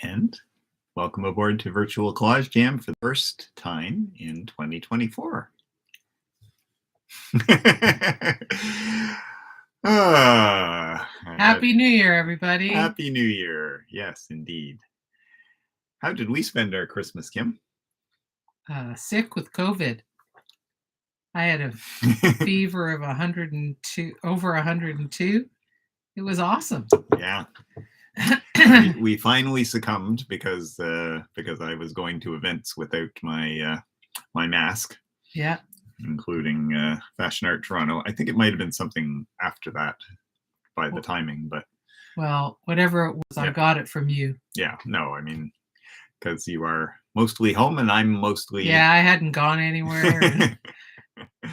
And welcome aboard to Virtual Collage Jam for the first time in 2024. Happy New Year, everybody. Happy New Year. Yes, indeed. How did we spend our Christmas, Kim? Sick with COVID. I had a fever of 102, over 102. It was awesome. Yeah. we finally succumbed because I was going to events without my my mask. Yeah. Including Fashion Art Toronto. I think it might have been something after that by the timing, but well, whatever it was, yeah. I got it from you. Yeah, no, I mean, because you are mostly home and I'm mostly... Yeah, I hadn't gone anywhere.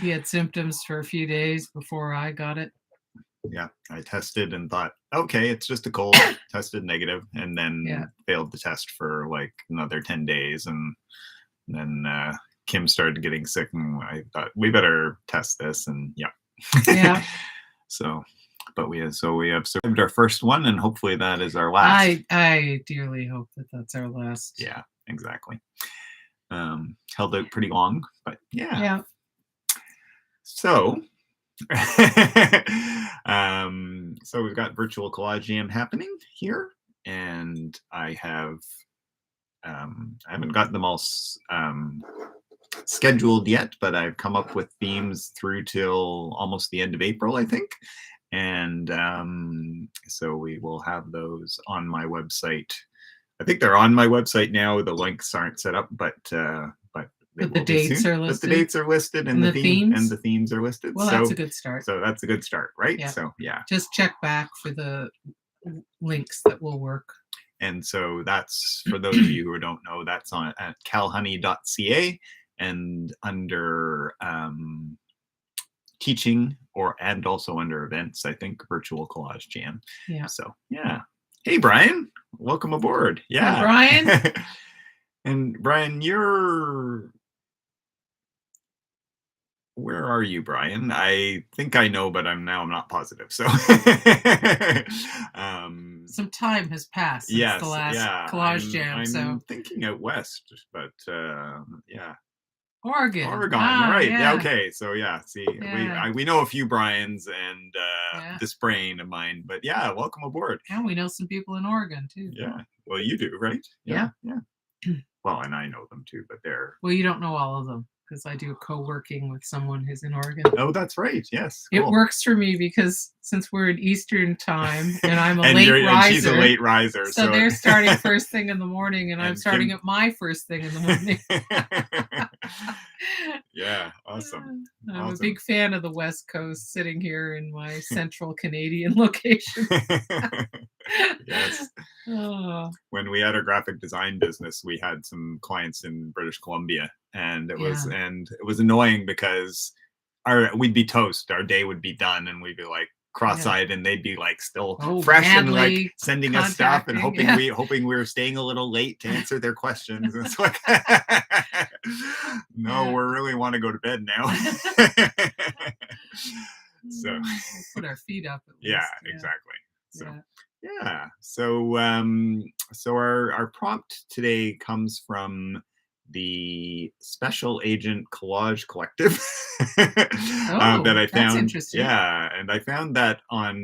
He had symptoms for a few days before I got it. Yeah, I tested and thought, okay, it's just a cold, tested negative, and then failed the test for like another 10 days. And then Kim started getting sick and I thought we better test this, and yeah. So, but we have survived our first one, and hopefully that is our last. I dearly hope that that's our last. Yeah, exactly. Held out pretty long, but yeah. Yeah. So, so we've got Virtual Collage Jam happening here, and I haven't gotten them all scheduled yet, but I've come up with themes through till almost the end of April, I think. And so we will have those on my website. I think they're on my website now. The links aren't set up, but the dates are listed. But the dates are listed, and the themes are listed. Well, that's a good start. So that's a good start, right? Yeah. So yeah. Just check back for the links that will work. And so that's, for those of you who don't know, that's on at calhoney.ca, and under teaching and also under events, I think Virtual Collage Jam. Yeah. So yeah. Hey Brian, welcome aboard. Yeah. Hi, Brian. And Brian, where are you, Brian? I think I know, but I'm not positive. So some time has passed since the last Collage Jam. I'm thinking out west, but yeah. Oregon. Right. Yeah. Okay. So yeah. See, we know a few Brians and this brain of mine, but yeah, welcome aboard. And we know some people in Oregon too. Yeah. Well, you do, right? Yeah. Well, and I know them too, but they're... Well, you don't know all of them, because I do co-working with someone who's in Oregon. Oh, that's right. Yes. Cool. It works for me because since we're in Eastern time and I'm a and late riser. And she's a late riser. So they're starting first thing in the morning, and I'm starting at my first thing in the morning. Yeah, awesome. I'm a big fan of the West Coast, sitting here in my central Canadian location. Yes. Oh. When we had our graphic design business, we had some clients in British Columbia, and it was annoying because we'd be toast, our day would be done, and we'd be like cross-eyed, and they'd be like still fresh and like sending us stuff and hoping we were staying a little late to answer their questions. And it's like, no, we really want to go to bed now. So we'll put our feet up at least. Yeah, exactly. So yeah. So our prompt today comes from the Special Agent Collage Collective that I found. That's interesting. Yeah, and I found that on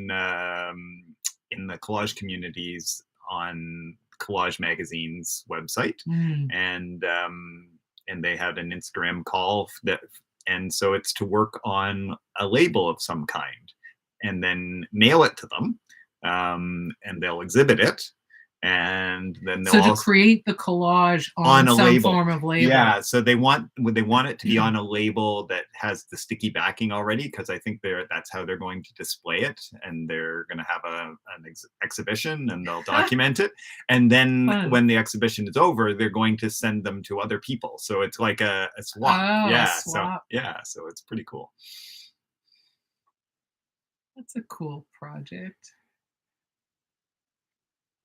in the collage communities on Collage Magazine's website, and they had an Instagram call and so it's to work on a label of some kind, and then mail it to them, and they'll exhibit it. And then they'll to create the collage on a some label. Form of label. Yeah, so they want it to be on a label that has the sticky backing already, because I think that's how they're going to display it, and they're going to have an exhibition, and they'll document it. And then when the exhibition is over, they're going to send them to other people. So it's like a swap. A swap. So it's pretty cool. That's a cool project.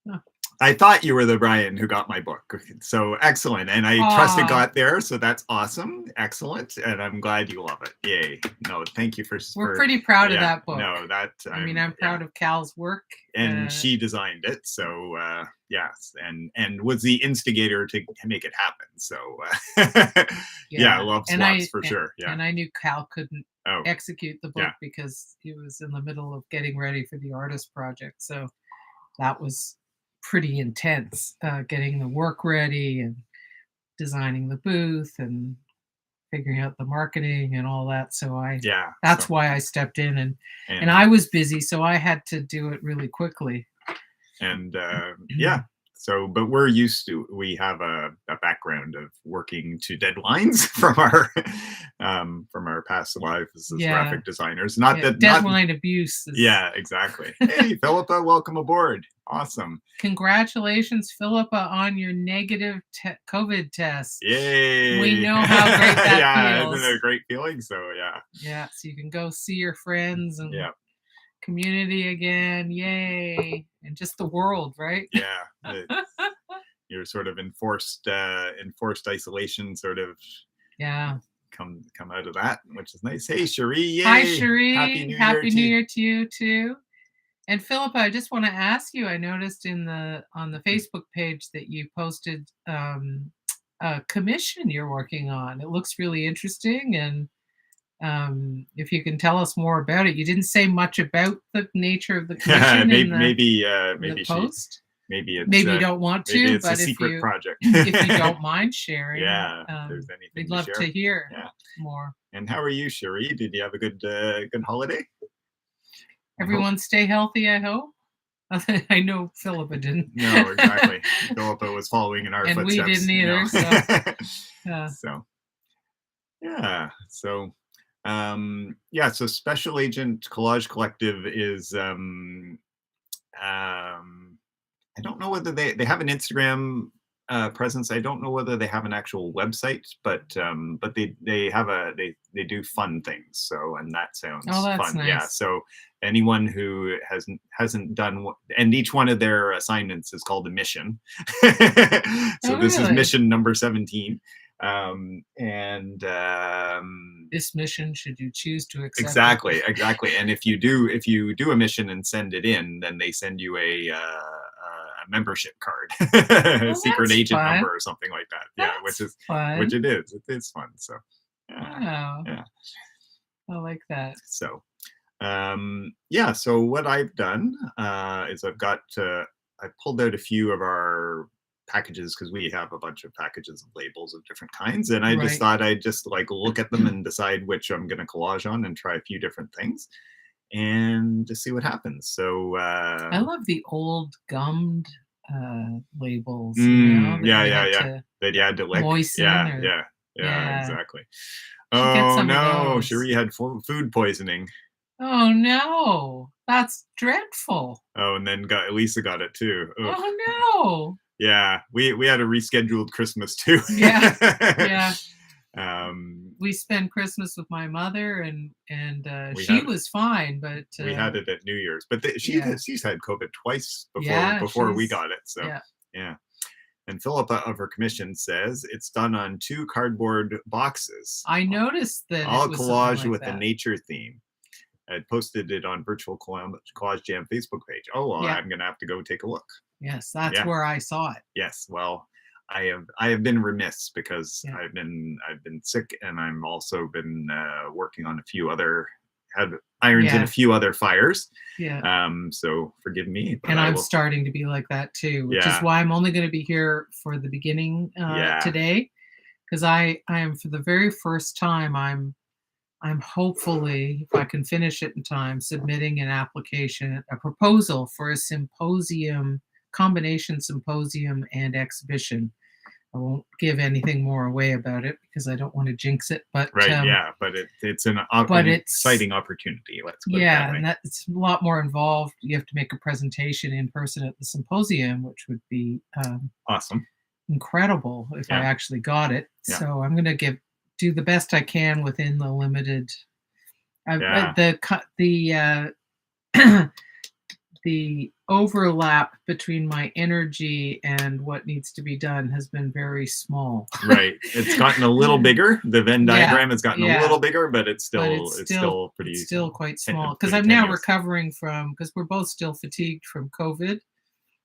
Oh. I thought you were the Brian who got my book. So excellent. And I trust it got there. So that's awesome. Excellent. And I'm glad you love it. Yay. No, thank you We're pretty proud of that book. No, that I'm proud of Cal's work. And she designed it. So yes. And was the instigator to make it happen. So yeah, love swaps for sure. Yeah. And I knew Cal couldn't execute the book because he was in the middle of getting ready for the artist project. So that was pretty intense, getting the work ready and designing the booth and figuring out the marketing and all that. So that's why I stepped in and I was busy, so I had to do it really quickly. And so, but we have a background of working to deadlines from our past lives as graphic designers. Deadline abuse. Yeah, exactly. Hey, Philippa, welcome aboard. Awesome. Congratulations, Philippa, on your negative COVID test. Yay. We know how great that feels. Isn't it a great feeling? So, Yeah, so you can go see your friends and community again. Yay. And just the world, right? Yeah. You're sort of enforced isolation, sort of. Yeah. Come out of that, which is nice. Hey, Cherie. Yay. Hi, Cherie. Happy New Year to you too. And Philippa, I just want to ask you, I noticed on the Facebook page that you posted a commission you're working on. It looks really interesting, and if you can tell us more about it. You didn't say much about the nature of the commission. maybe post. Maybe you don't want to, maybe it's but a secret project. If you don't mind sharing, if there's anything we'd love to hear more. And how are you, Cherie? Did you have a good holiday? Everyone stay healthy, I hope. I know Philippa didn't. No, exactly. Philippa was following in our footsteps. And we didn't either. So Special Agent Collage Collective is I don't know whether they have an Instagram presence. I don't know whether they have an actual website, but they do fun things. So, and that sounds fun. Nice. Yeah. So anyone who hasn't done, and each one of their assignments is called a mission. This is mission number 17. This mission, should you choose to accept exactly. And if you do a mission and send it in, then they send you a membership card, secret agent number or something like that. That's fun. Which it is. It's fun. So I like that. So so what I've done is I pulled out a few of our packages, because we have a bunch of packages of labels of different kinds, and I just thought I'd just look at them and decide which I'm going to collage on and try a few different things and just see what happens. So I love the old gummed labels. That you had to lick. Moisten exactly. Oh no, Cherie had food poisoning. Oh no, that's dreadful. Oh, and then Lisa got it too. Ugh. Oh no. Yeah, we had a rescheduled Christmas too. We spent Christmas with my mother, and she was fine, but we had it at New Year's. But she's had COVID twice before we got it. So yeah. And Philippa of her commission says it's done on 2 cardboard boxes. I noticed that all collage with a nature theme. I posted it on Virtual Collage Jam Facebook page. Oh well, I'm gonna have to go take a look. Yes, that's where I saw it. Yes, well, I have been remiss because I've been sick, and I'm also been working on had irons in a few other fires. So forgive me. And I'm starting to be like that too, which is why I'm only going to be here for the beginning today, because I am, for the very first time, I'm hopefully, if I can finish it in time, submitting a proposal for a symposium, combination symposium and exhibition. I won't give anything more away about it because I don't want to jinx it. But but it's an exciting opportunity. Let's put it that way. And it's a lot more involved. You have to make a presentation in person at the symposium, which would be awesome, incredible if I actually got it. So I'm going to do the best I can within the limited. The the overlap between my energy and what needs to be done has been very small. Right. It's gotten a little bigger. The Venn diagram has gotten a little bigger, but it's still quite small. Because I'm now recovering from, because we're both still fatigued from COVID.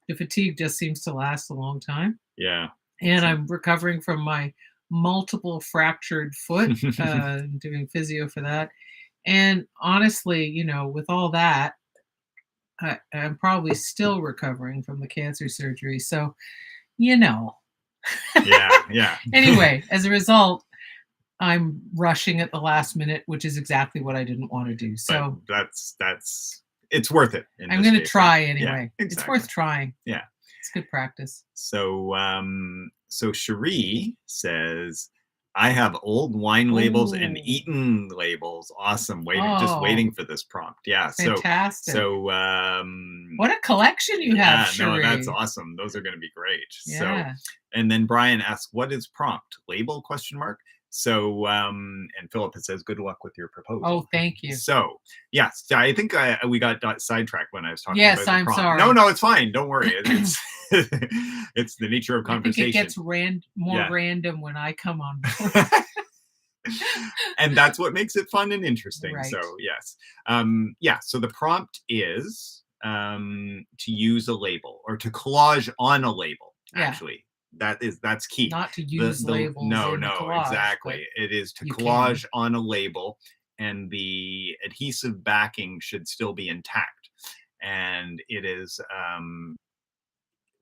The fatigue just seems to last a long time. Yeah. And I'm recovering from my multiple fractured foot, doing physio for that. And honestly, you know, with all that, I'm probably still recovering from the cancer surgery. So, you know. Yeah. Anyway, as a result, I'm rushing at the last minute, which is exactly what I didn't want to do. So but it's worth it. I'm going to try anyway. Yeah, exactly. It's worth trying. Yeah. It's good practice. So, so Cherie says, I have old wine labels and eaten labels. Awesome. Just waiting for this prompt. Yeah. Fantastic. So what a collection you have, Cherie. No, that's awesome. Those are going to be great. Yeah. So, and then Brian asks, what is prompt? Label ? So, and Philip says, good luck with your proposal. Oh, thank you. So, yes, I think we got sidetracked when I was talking about the prompt. I'm sorry. No, it's fine. Don't worry. It's it's the nature of conversation. I think it gets more random when I come on board. And that's what makes it fun and interesting. Right. So, yes. So the prompt is to use a label or to collage on a label, actually. That's key. Not to use labels. No, collage, exactly. It is to collage on a label, and the adhesive backing should still be intact. And it is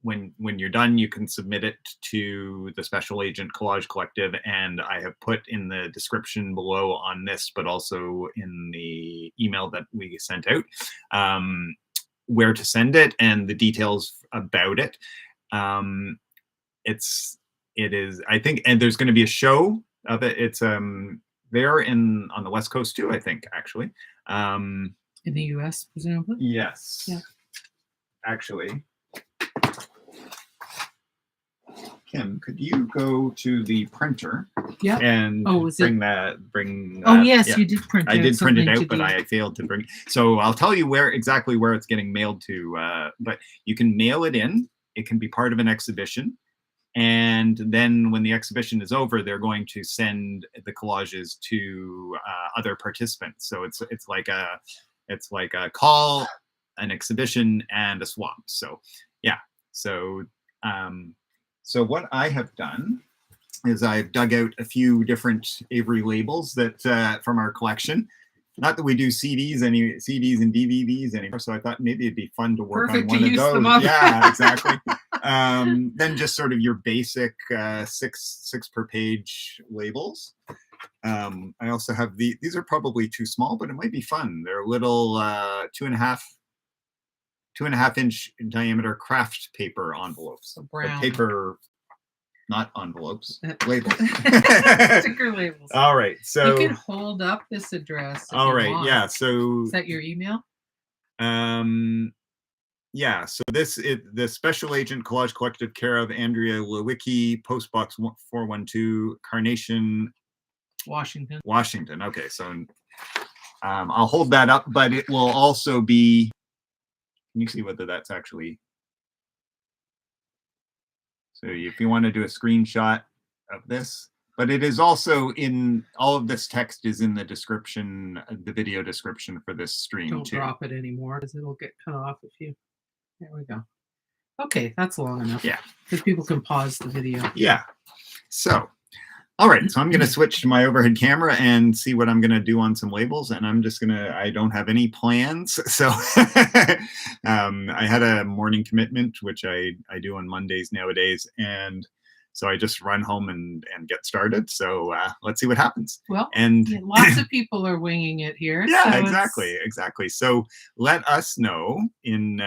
when you're done, you can submit it to the Special Agent Collage Collective, and I have put in the description below on this, but also in the email that we sent out, where to send it and the details about it. It is, I think, and there's going to be a show of it. It's there on the West Coast too, I think, actually. In the US, presumably? Yes. Yeah. Actually, Kim, could you go to the printer? Yeah. And bring that. Oh, yes, you did print it. I did print it out, but I failed to bring. So I'll tell you exactly where it's getting mailed to. But you can mail it in. It can be part of an exhibition. And then when the exhibition is over, they're going to send the collages to other participants. So it's like a call, an exhibition, and a swap. So yeah. So so what I have done is I've dug out a few different Avery labels that from our collection. Not that we do CDs and DVDs anymore, so I thought maybe it'd be fun to work on one of those. Yeah, exactly. Then just sort of your basic six per page labels. I also have these are probably too small, but it might be fun. They're little 2.5 inch diameter craft paper envelopes. So brown. Paper. Not envelopes, labels. Sticker labels. All right, so you can hold up this address. All right, yeah. So is that your email? Yeah. So the Special Agent Collage Collective, care of Andrea Lewicki, Post Box 412, Carnation, Washington. Okay, so I'll hold that up, but it will also be. Can you see whether that's actually? So if you want to do a screenshot of this, but it is also in all of this text is in the description, the video description for this stream. Don't drop it anymore because it'll get cut off if you. There we go. Okay, that's long enough. Yeah. Because people can pause the video. Yeah. So, all right. So I'm going to switch to my overhead camera and see what I'm going to do on some labels. And I'm just I don't have any plans. So I had a morning commitment, which I do on Mondays nowadays. And so I just run home and get started. So let's see what happens. Well, and lots of people are winging it here. Yeah, so exactly. So let us know in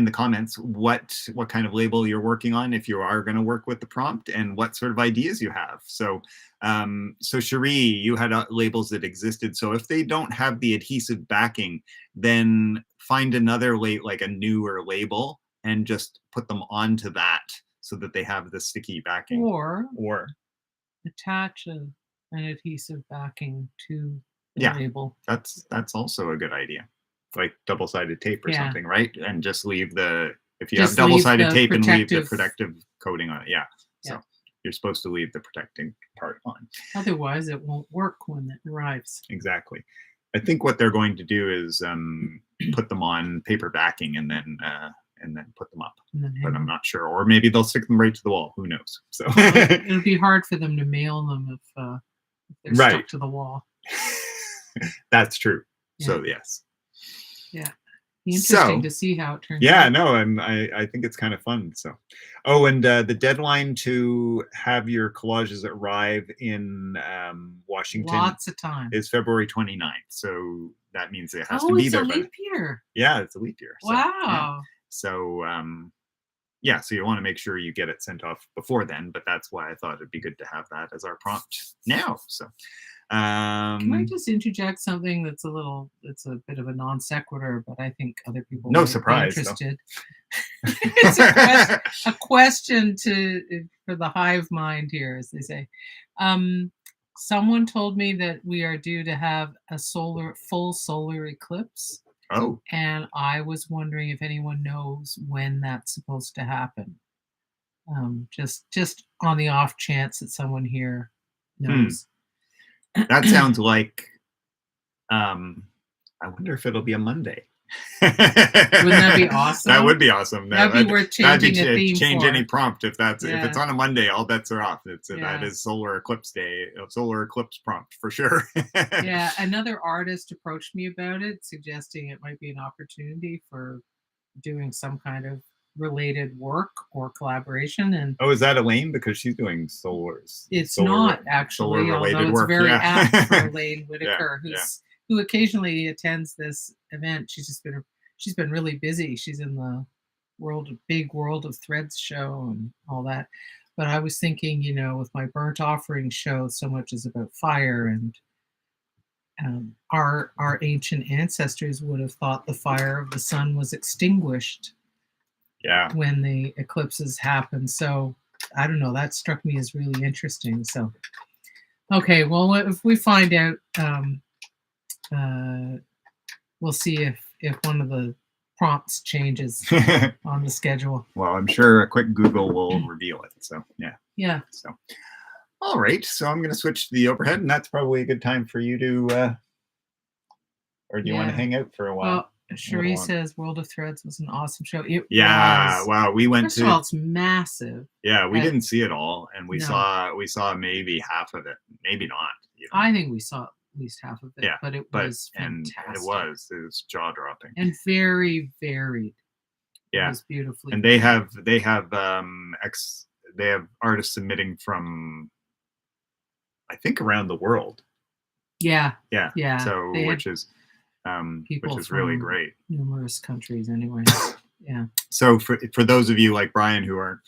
the comments what kind of label you're working on, if you are going to work with the prompt, and what sort of ideas you have. So so Cherie, you had labels that existed. So if they don't have the adhesive backing, then find another like a newer label and just put them onto that so that they have the sticky backing. Or attach an adhesive backing to label. That's also a good idea. Like double-sided tape or something, right? And just leave if you have double-sided tape and leave the protective coating on it. Yeah. So you're supposed to leave the protecting part on. Otherwise, it won't work when it arrives. Exactly. I think what they're going to do is put them on paper backing and then put them up. But I'm not sure. Or maybe they'll stick them right to the wall. Who knows? So it'll be hard for them to mail them if they're stuck to the wall. That's true. Yeah. So yes. Yeah. Interesting to see how it turns out. Yeah, no, I think it's kind of fun. So, and the deadline to have your collages arrive in Washington lots of time is February 29th. So that means it has to be there. Oh, it's a leap year. Yeah, it's a leap year. So, wow. So so you want to make sure you get it sent off before then. But that's why I thought it'd be good to have that as our prompt now. So. Can I just interject something it's a bit of a non sequitur, but I think other people might be interested. It's a question for the hive mind here, as they say. Someone told me that we are due to have a full solar eclipse. Oh. And I was wondering if anyone knows when that's supposed to happen. Just on the off chance that someone here knows. That sounds like, I wonder if it'll be a Monday. Wouldn't that be awesome? That would be awesome. That'd be worth changing a theme change for. any prompt if it's on a Monday, all bets are off. That is solar eclipse day, solar eclipse prompt for sure. Yeah, another artist approached me about it, suggesting it might be an opportunity for doing some kind of related work or collaboration. And is that Elaine? Because she's doing solars. It's not actually, although it's very apt for Elaine Whitaker, who occasionally attends this event. She's been really busy. She's in the big World of Threads show and all that. But I was thinking, with my burnt offering show, so much is about fire, and our ancient ancestors would have thought the fire of the sun was extinguished. Yeah. When the eclipses happen. So I don't know, that struck me as really interesting. So okay, well, if we find out, we'll see if one of the prompts changes on the schedule. Well, I'm sure a quick Google will reveal it. So yeah. So all right, so I'm going to switch to the overhead, and that's probably a good time for you to or do you want to hang out for a while? Well, Cherie says World of Threads was an awesome show. It was. Wow, we went First of all, it's massive. Yeah, we didn't see it all, and we saw maybe half of it, maybe not. I think we saw at least half of it, but it was fantastic. And it was jaw dropping and very varied. Yeah, it was beautifully. And they have artists submitting from, I think, around the world. Yeah. So which is really great. Numerous countries, anyway. Yeah. So for those of you like Brian who are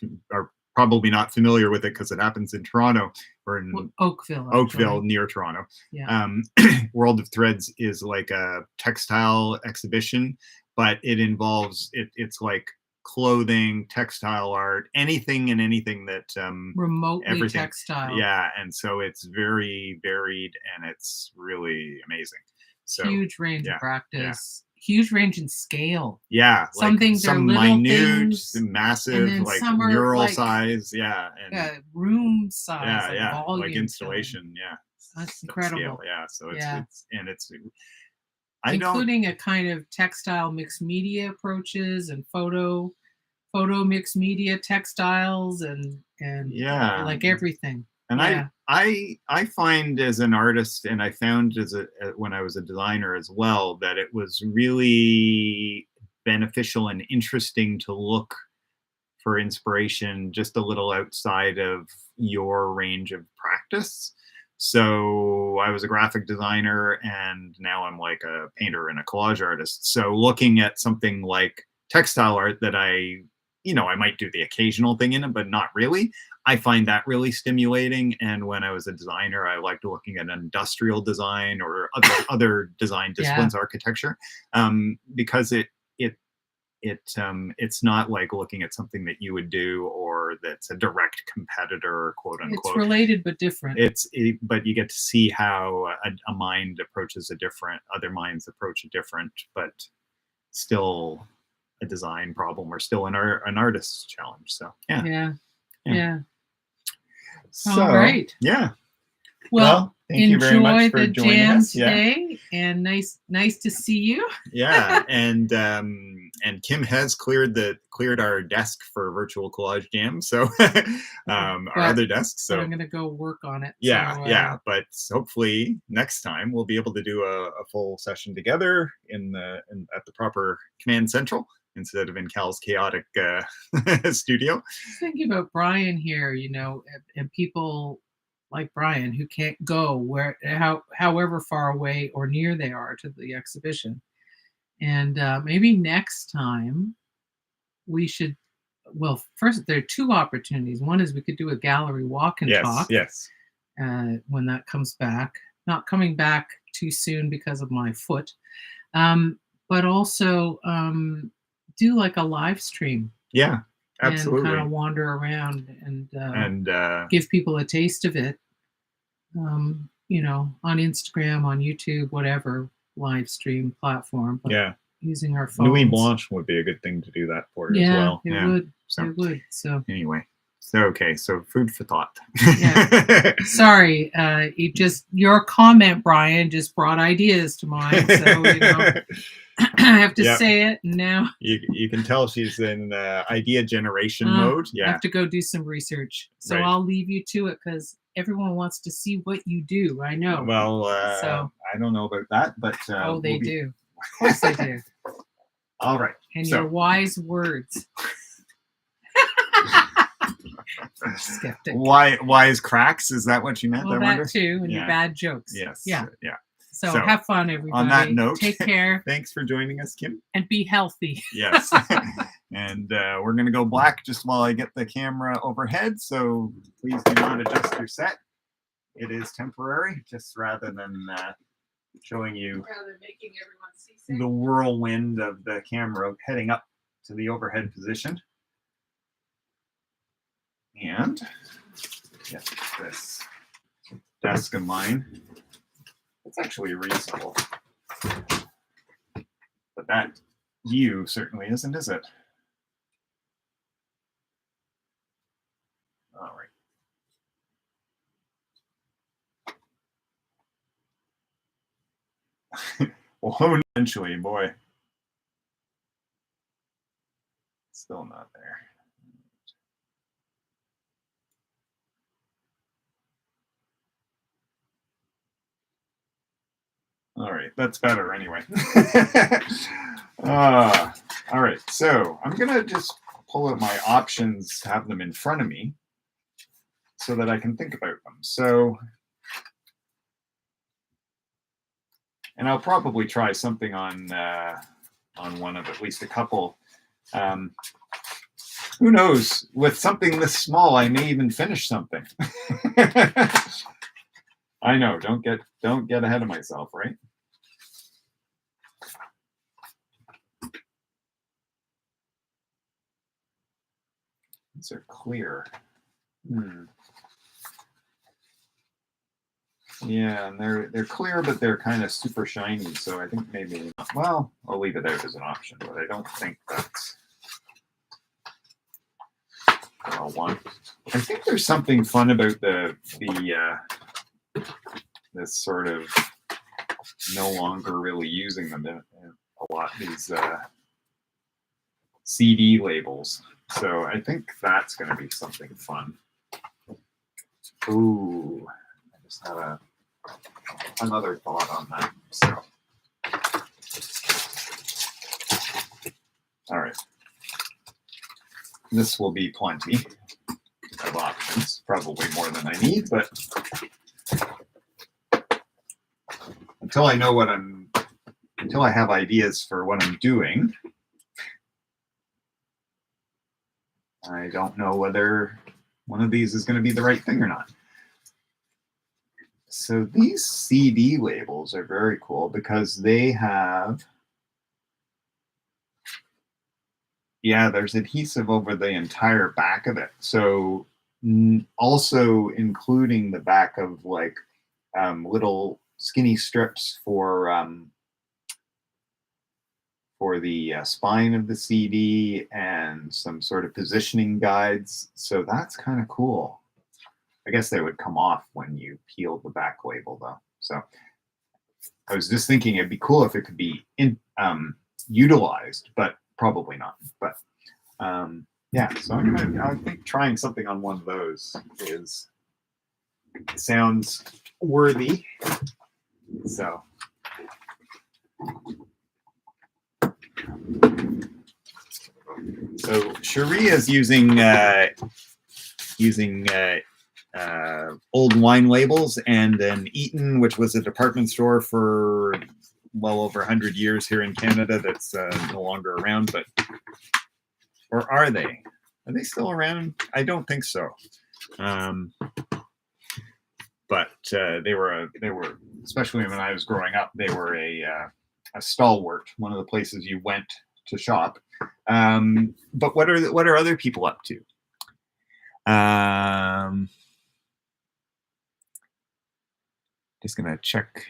probably not familiar with it because it happens in Toronto or in Oakville near Toronto. Yeah. World of Threads is like a textile exhibition, but it involves it's like clothing, textile art, anything that remotely textile. Yeah, and so it's very varied and it's really amazing. So huge range of practice, huge range in scale. Yeah, some things are minute, things, massive, like mural size. Yeah, and room size. Yeah, like installation. Yeah, that's incredible. Scale, yeah, so it's including a kind of textile mixed media approaches and photo mixed media textiles and like everything. And I find as an artist, and I found when I was a designer as well, that it was really beneficial and interesting to look for inspiration just a little outside of your range of practice. So I was a graphic designer and now I'm like a painter and a collage artist. So looking at something like textile art that I might do the occasional thing in it, but not really. I find that really stimulating. And when I was a designer, I liked looking at industrial design or other design disciplines, architecture, because it's not like looking at something that you would do or or that's a direct competitor, quote unquote. It's related but different. But you get to see how a mind approaches other minds approach a different, but still a design problem, or still an artist's challenge. So yeah. So, all right. Yeah. Well, thank you very much for the joining jam us. today, and nice to see you. Yeah, and Kim has cleared our desk for virtual collage jam, so our other desk. So I'm gonna go work on it. Yeah, so, but hopefully next time we'll be able to do a full session together at the proper command central instead of in Cal's chaotic studio. Just thinking about Brian here, and people like Brian who can't go however far away or near they are to the exhibition. And maybe next time we should, well, first there are two opportunities. One is we could do a gallery walk and talk. Yes. When that comes back, not coming back too soon because of my foot, but also do like a live stream. Yeah. Absolutely. And kind of wander around and give people a taste of it, on Instagram, on YouTube, whatever live stream platform. But using our phones. Nuit Blanche would be a good thing to do that for as well. It would. It would. So anyway, so food for thought. Sorry, your comment, Brian, just brought ideas to mind. So I have to say it now. You can tell she's in idea generation mode. Yeah, I have to go do some research. So I'll leave you to it because everyone wants to see what you do. I know. Well, so I don't know about that, but they do. Of course they do. All right. And your wise words. Skeptic. Wise cracks? Is that what you meant? Well, that too, and your bad jokes. Yes. Yeah. Yeah. So have fun, everybody. On that note, take care. Thanks for joining us, Kim. And be healthy. Yes. And we're going to go black just while I get the camera overhead. So please do not adjust your set. It is temporary, just rather than showing you making everyone seasick. The whirlwind of the camera heading up to the overhead position. And get this desk of mine. It's actually reasonable. But that view certainly isn't, is it? All right. Well, eventually, boy. Still not there. All right, that's better anyway. All right, so I'm gonna just pull out my options, have them in front of me, so that I can think about them. So, and I'll probably try something on one of at least a couple. Who knows? With something this small, I may even finish something. I know. Don't get ahead of myself, right? These are clear. Yeah, and they're clear, but they're kind of super shiny. So I think maybe, well, I'll leave it out as an option, but I don't think that's what I'll want. I think there's something fun about this sort of no longer really using them in a lot of these CD labels. So I think that's going to be something fun. Ooh, I just had another thought on that. So, all right, this will be plenty of options, probably more than I need, but until I have ideas for what I'm doing, I don't know whether one of these is going to be the right thing or not. So these CD labels are very cool because they have Yeah, there's adhesive over the entire back of it. So also including the back of like little skinny strips for the spine of the CD and some sort of positioning guides. So that's kind of cool. I guess they would come off when you peeled the back label though. So I was just thinking it'd be cool if it could be utilized, but probably not. But yeah, so I think trying something on one of those sounds worthy. So Cherie is using old wine labels and an Eaton, which was a department store for well over 100 years here in Canada. That's no longer around, but or are they? Are they still around? I don't think so. But they were especially when I was growing up. They were a stalwart, one of the places you went to shop. But what are other people up to? Just gonna check.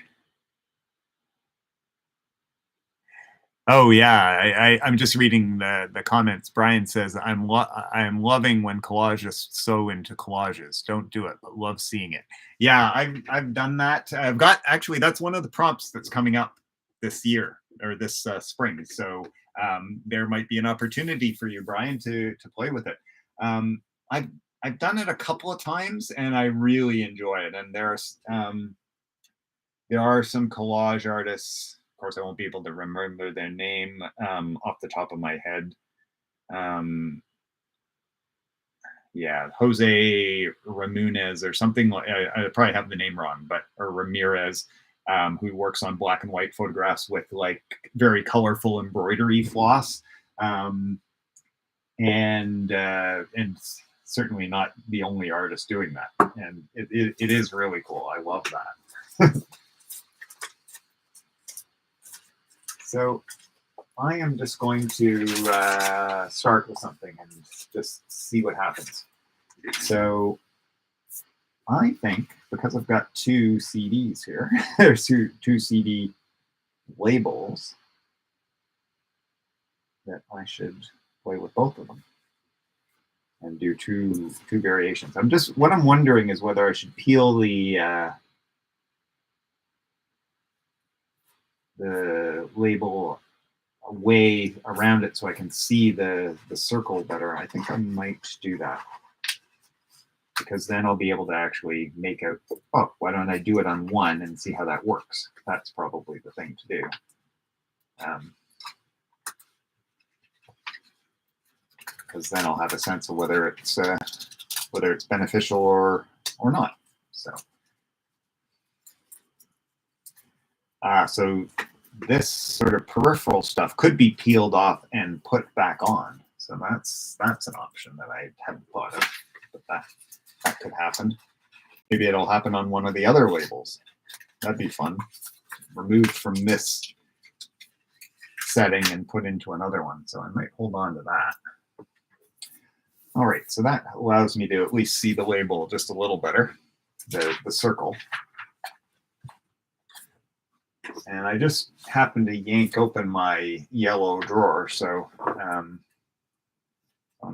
Oh yeah, I'm just reading the comments. Brian says I'm loving when collages so into collages. Don't do it, but love seeing it. Yeah, I've done that. I've got actually that's one of the prompts that's coming up this year or this spring. So there might be an opportunity for you, Brian, to play with it. I've done it a couple of times and I really enjoy it. And there are some collage artists. Of course, I won't be able to remember their name off the top of my head. Yeah, Jose Ramirez or something. I probably have the name wrong, or Ramirez, who works on black and white photographs with like very colorful embroidery floss, and certainly not the only artist doing that. And it is really cool. I love that. So I am just going to start with something and just see what happens. So I think because I've got two CDs here, there's two CD labels, that I should play with both of them and do two variations. What I'm wondering is whether I should peel the label way around it so I can see the circle better. I think I might do that because then I'll be able to actually make out, oh, why don't I do it on one and see how that works? That's probably the thing to do. Because then I'll have a sense of whether it's beneficial or not. So so this sort of peripheral stuff could be peeled off and put back on. So that's an option that I hadn't thought of, but that could happen. Maybe it'll happen on one of the other labels. That'd be fun. Removed from this setting and put into another one. So I might hold on to that. All right, so that allows me to at least see the label just a little better, the circle. And I just happened to yank open my yellow drawer, so I'm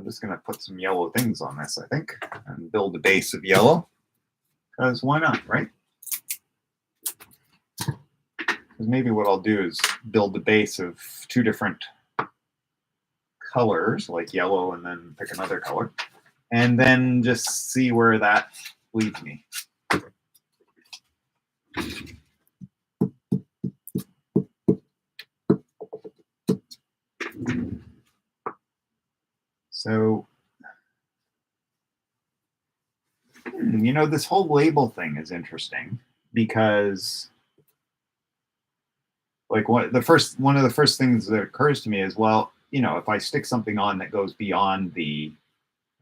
just going to put some yellow things on this, I think, and build a base of yellow, because why not, right? Because maybe what I'll do is build a base of two different colors, like yellow, and then pick another color, and then just see where that leads me. So, this whole label thing is interesting because, like, one of the first things that occurs to me is, well, if I stick something on that goes beyond the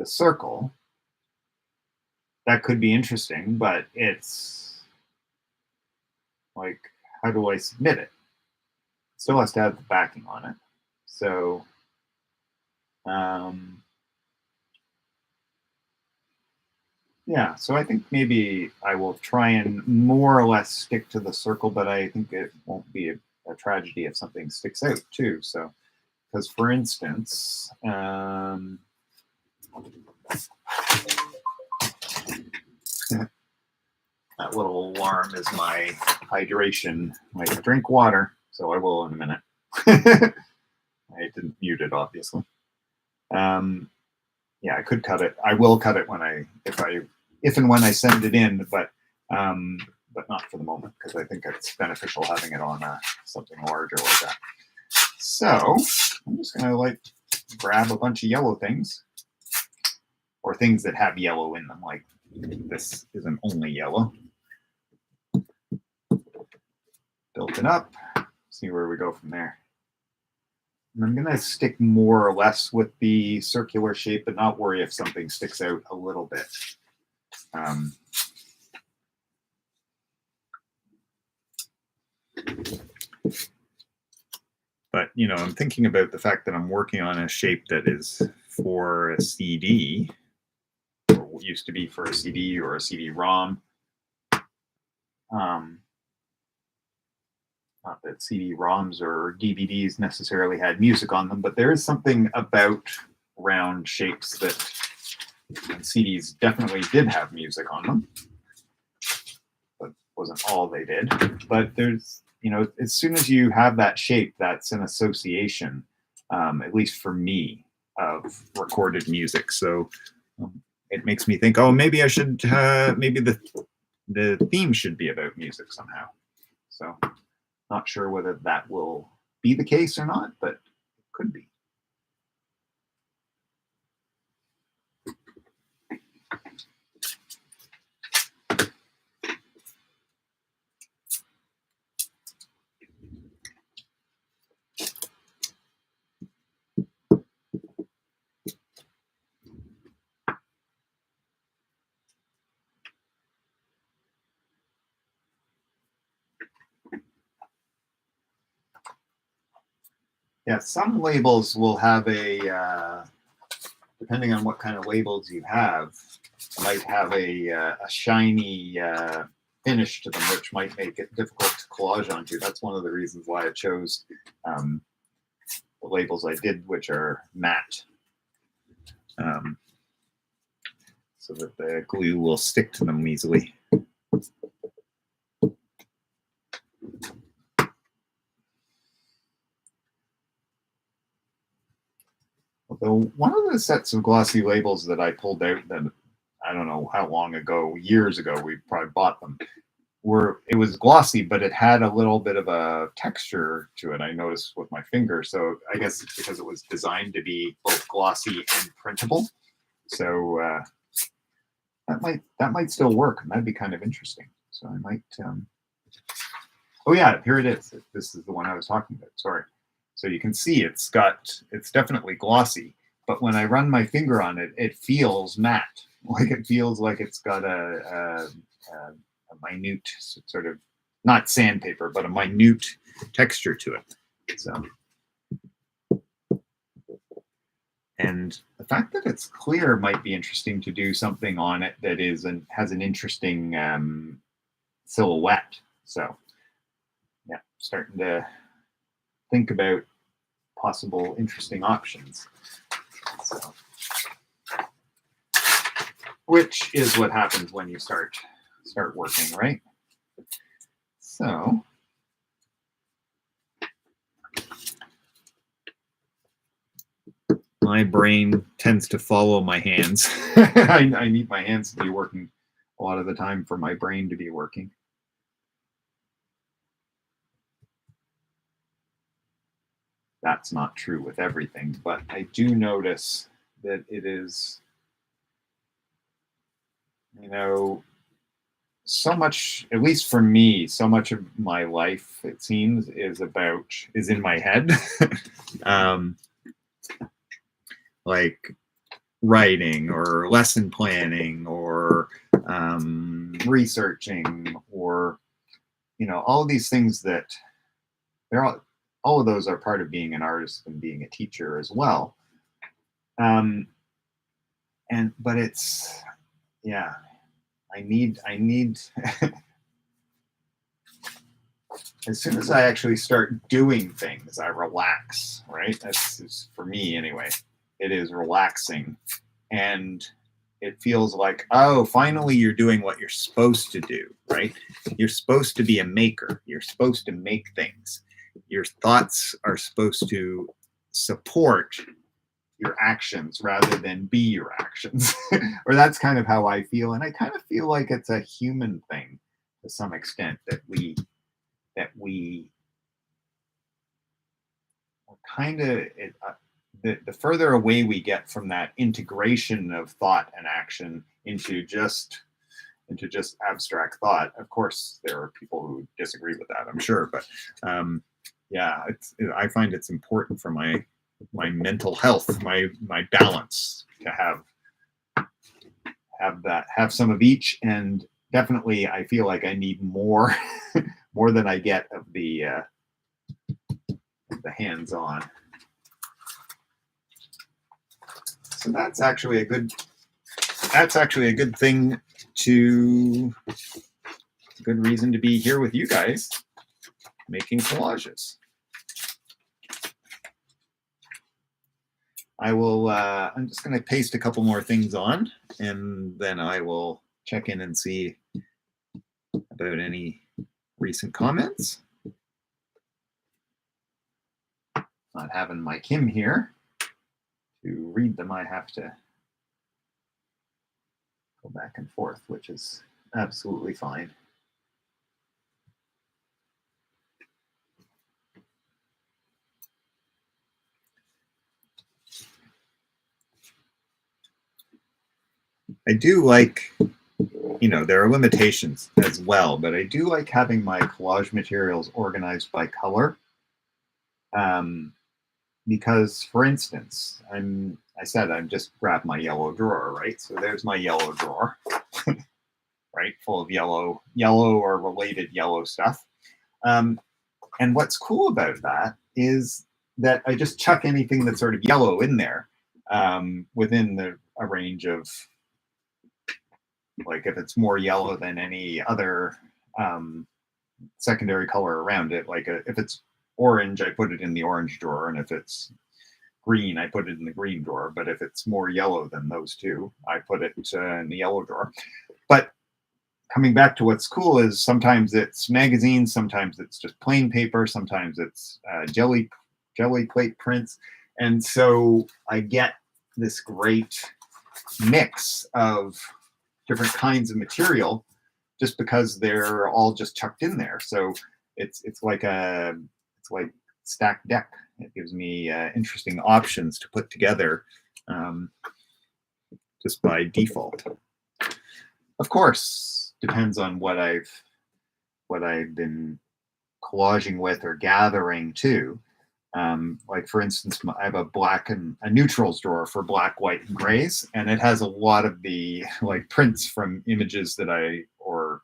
circle, that could be interesting, but it's like, how do I submit it? It still has to have the backing on it. So Yeah, so I think maybe I will try and more or less stick to the circle, but I think it won't be a tragedy if something sticks out too. So, because for instance, that little alarm is my hydration. I drink water, so I will in a minute. I didn't mute it, obviously. Yeah, I could cut it. I will cut it if and when I send it in, but not for the moment because I think it's beneficial having it on something larger like that. So I'm just gonna grab a bunch of yellow things, or things that have yellow in them. Like this isn't only yellow. Built it up. See where we go from there. And I'm going to stick more or less with the circular shape, but not worry if something sticks out a little bit. But, you know, I'm thinking about the fact that I'm working on a shape that is for a CD, or what used to be for a CD or a CD-ROM. Not that CD-ROMs or DVDs necessarily had music on them, but there is something about round shapes that CDs definitely did have music on them, but wasn't all they did. But there's, you know, as soon as you have that shape, that's an association, at least for me, of recorded music. So it makes me think, oh, maybe I should, maybe the theme should be about music somehow. So not sure whether that will be the case or not, but it could be. Yeah, some labels will have depending on what kind of labels you have, might have a shiny finish to them, which might make it difficult to collage onto. That's one of the reasons why I chose the labels I did, which are matte, so that the glue will stick to them easily. Although one of the sets of glossy labels that I pulled out, that I don't know how long ago, years ago, we probably bought them, it was glossy, but it had a little bit of a texture to it, I noticed with my finger. So I guess it's because it was designed to be both glossy and printable. So that might still work, and that'd be kind of interesting. So I might. Oh yeah, here it is. This is the one I was talking about. Sorry. So you can see it's definitely glossy, but when I run my finger on it, it feels matte. Like it feels like it's got a minute sort of, not sandpaper, but a minute texture to it. So, and the fact that it's clear might be interesting to do something on it that has an interesting silhouette. So, yeah, starting to think about possible interesting options. So, which is what happens when you start working, right? So my brain tends to follow my hands. I need my hands to be working a lot of the time for my brain to be working. That's not true with everything, but I do notice that it is, you know, so much, at least for me, so much of my life, it seems, is in my head. Like writing or lesson planning or researching, or, you know, all of these things that all of those are part of being an artist and being a teacher as well. But it's, yeah, I need as soon as I actually start doing things, I relax, right? That's for me anyway. It is relaxing. And it feels like, oh, finally you're doing what you're supposed to do, right? You're supposed to be a maker. You're supposed to make things. Your thoughts are supposed to support your actions rather than be your actions. Or that's kind of how I feel. And I kind of feel like it's a human thing to some extent that we kind of the further away we get from that integration of thought and action into just abstract thought. Of course, there are people who disagree with that, I'm sure, but yeah, I find it's important for my mental health, my balance, to have some of each. And definitely I feel like I need more more than I get of the hands-on. So that's actually a good thing good reason to be here with you guys making collages. I'm just going to paste a couple more things on, and then I will check in and see about any recent comments. Not having my Kim here to read them, I have to go back and forth, which is absolutely fine. I do like, there are limitations as well, but I do like having my collage materials organized by color. Because, for instance, I've just grabbed my yellow drawer, right? So there's my yellow drawer, right? Full of yellow or related yellow stuff. And what's cool about that is that I just chuck anything that's sort of yellow in there within a range of, like, if it's more yellow than any other secondary color around it, like if it's orange, I put it in the orange drawer, and if it's green, I put it in the green drawer. But if it's more yellow than those two, I put it in the yellow drawer. But coming back to what's cool is sometimes it's magazines, sometimes it's just plain paper, sometimes it's jelly plate prints, and so I get this great mix of different kinds of material just because they're all just chucked in there. So it's like stacked deck. It gives me interesting options to put together just by default. Of course, depends on what I've been collaging with or gathering too. Like, for instance, I have a neutrals drawer for black, white, and grays, and it has a lot of the prints from images or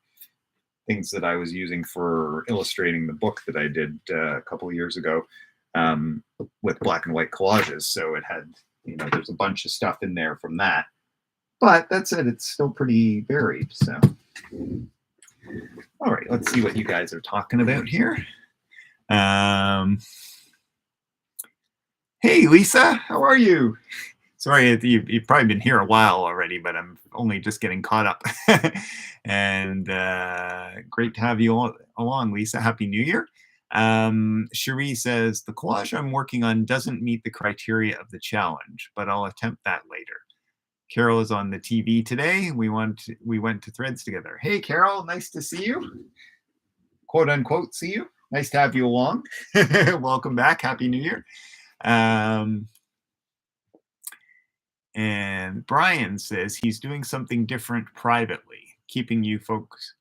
things that I was using for illustrating the book that I did a couple of years ago with black and white collages. So it had, there's a bunch of stuff in there from that. But that said, it's still pretty varied. So, all right, let's see what you guys are talking about here. Hey, Lisa, how are you? Sorry, you've probably been here a while already, but I'm only just getting caught up. And great to have you along, Lisa. Happy New Year. Cherie says, the collage I'm working on doesn't meet the criteria of the challenge, but I'll attempt that later. Carol is on the TV today. We went to Threads together. Hey, Carol, nice to see you. Quote unquote, see you. Nice to have you along. Welcome back. Happy New Year. And Brian says he's doing something different privately, keeping you folks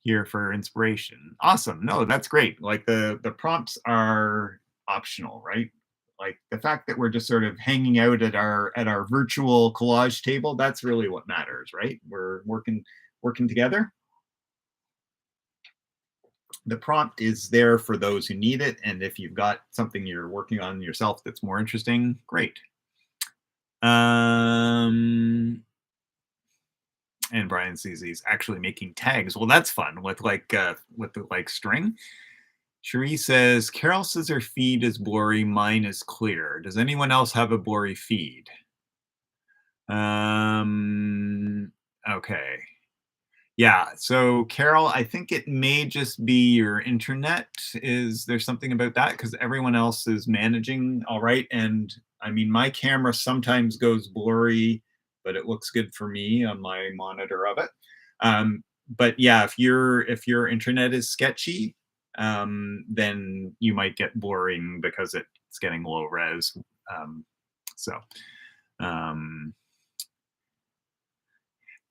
here for inspiration. Awesome. No, that's great. Like the prompts are optional, right? Like the fact that we're just sort of hanging out at our virtual collage table, that's really what matters, right? We're working together. The prompt is there for those who need it, and if you've got something you're working on yourself that's more interesting, great. And Brian sees he's actually making tags. Well, that's fun with like string. Cherie says, Carol says her feed is blurry, mine is clear. Does anyone else have a blurry feed? Okay. Yeah, so Carol, I think it may just be your internet. Is there something about that? Because everyone else is managing all right. And I mean, my camera sometimes goes blurry, but it looks good for me on my monitor of it. But yeah, if your internet is sketchy, then you might get blurring because it's getting low res. So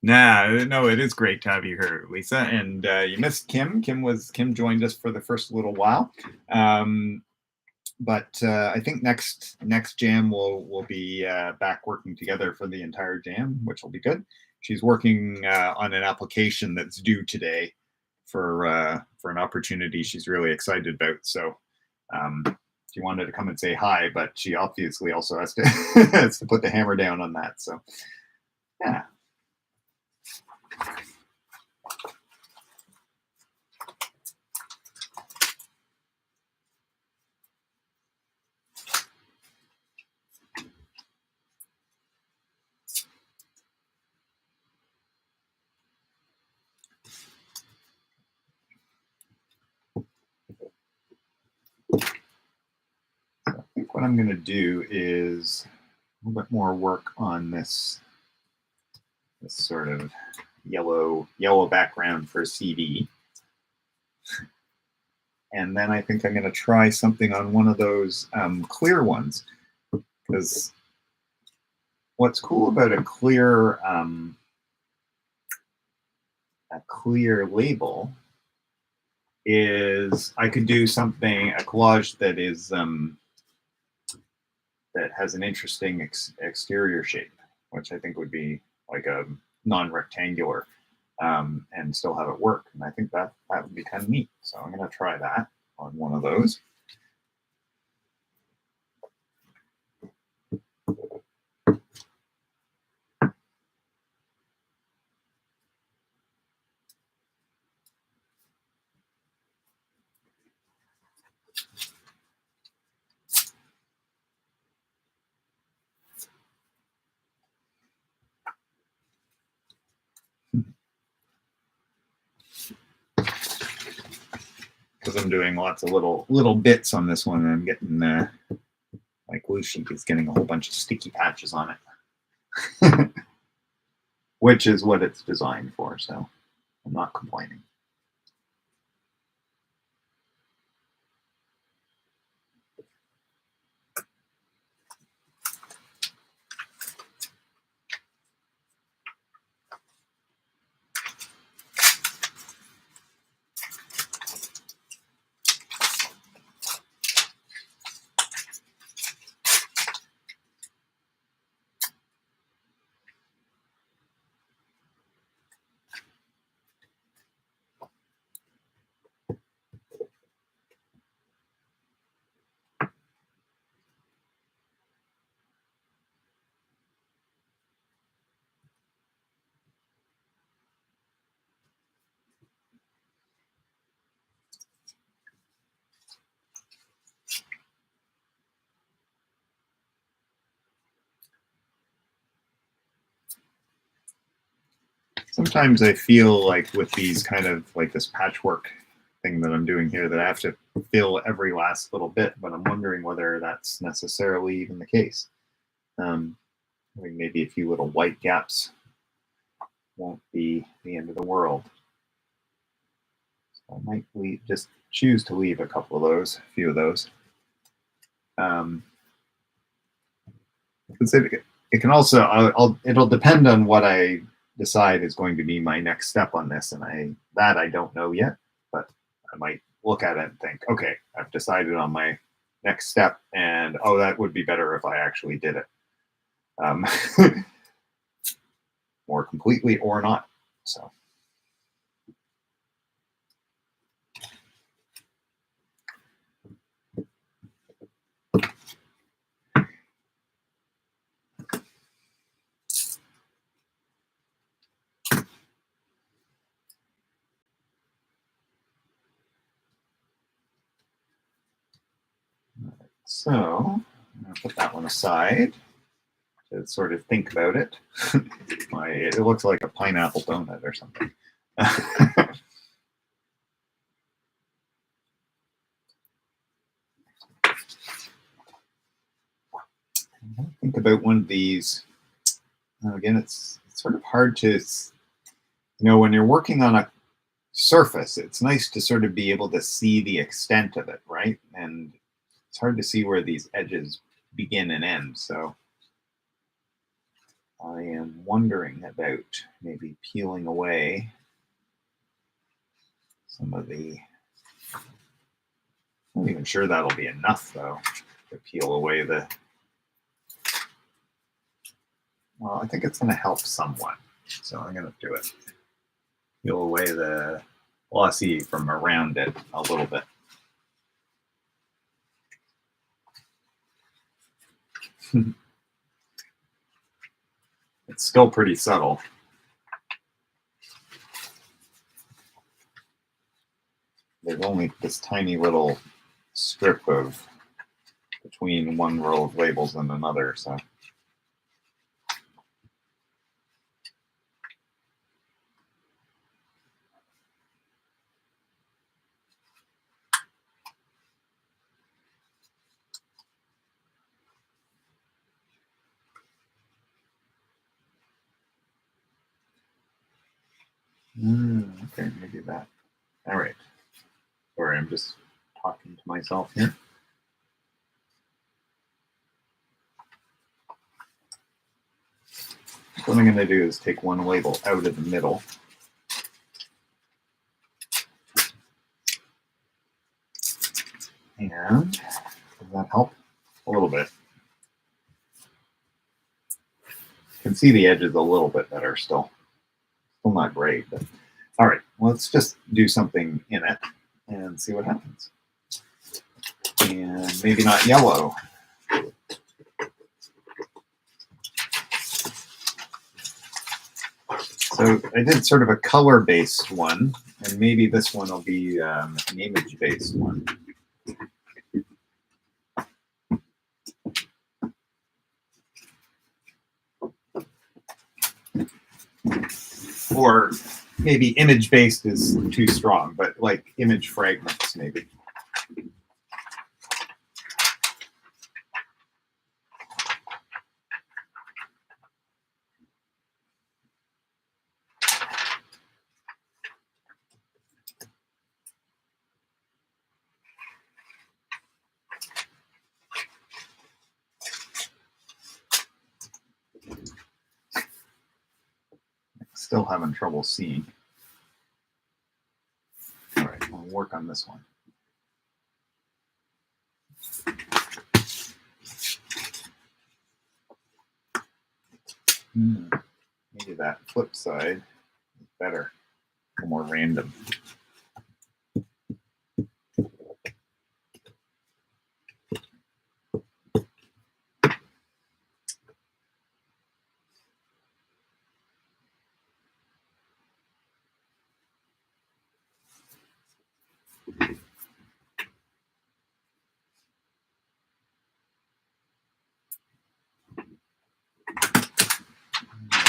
no, it is great to have you here, Lisa. And you missed Kim. Kim joined us for the first little while. But I think next jam we'll be back working together for the entire jam, which will be good. She's working on an application that's due today for an opportunity she's really excited about. So she wanted to come and say hi, but she obviously also has to has to put the hammer down on that. So yeah. I think what I'm going to do is a little bit more work on this sort of yellow background for CD. And then I think I'm going to try something on one of those clear ones, because what's cool about a clear label is I could do a collage that is that has an interesting exterior shape, which I think would be like a non-rectangular, and still have it work. And I think that would be kind of neat. So I'm going to try that on one of those. Because I'm doing lots of little bits on this one, and I'm getting my glue sheet is getting a whole bunch of sticky patches on it, which is what it's designed for. So I'm not complaining. Sometimes I feel like with these kind of like this patchwork thing that I'm doing here that I have to fill every last little bit, but I'm wondering whether that's necessarily even the case. I mean, maybe a few little white gaps won't be the end of the world. So I might just choose to leave a few of those. It can also, it'll depend on what I decide is going to be my next step on this, and I don't know yet, but I might look at it and think, okay, I've decided on my next step, and oh, that would be better if I actually did it more completely or not. So So I'm going to put that one aside to sort of think about it. It looks like a pineapple donut or something. Think about one of these. Again, it's sort of hard to, when you're working on a surface, it's nice to sort of be able to see the extent of it, right? And it's hard to see where these edges begin and end. So I am wondering about maybe peeling away some of the, I'm not even sure that'll be enough though, to peel away the, well, I think it's going to help somewhat. So I'm going to do it. Peel away the glossy from around it a little bit. It's still pretty subtle. There's only this tiny little strip of between one row of labels and another, so. Okay, maybe that. All right. Sorry, I'm just talking to myself here. What I'm going to do is take one label out of the middle. And does that help? A little bit. You can see the edges a little bit better still. Still not great, but all right. Let's just do something in it and see what happens. And maybe not yellow. So I did sort of a color-based one, and maybe this one will be an image-based one. Or maybe image-based is too strong, but like image fragments maybe. Still having trouble seeing. All right, I'll work on this one. Maybe that flip side is better, a little more random.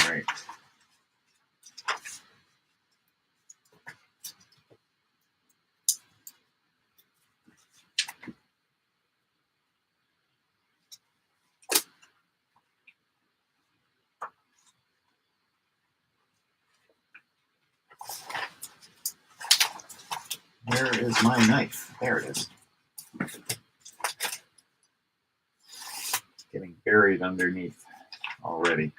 All right. Where is my knife? There it is. Getting buried underneath already.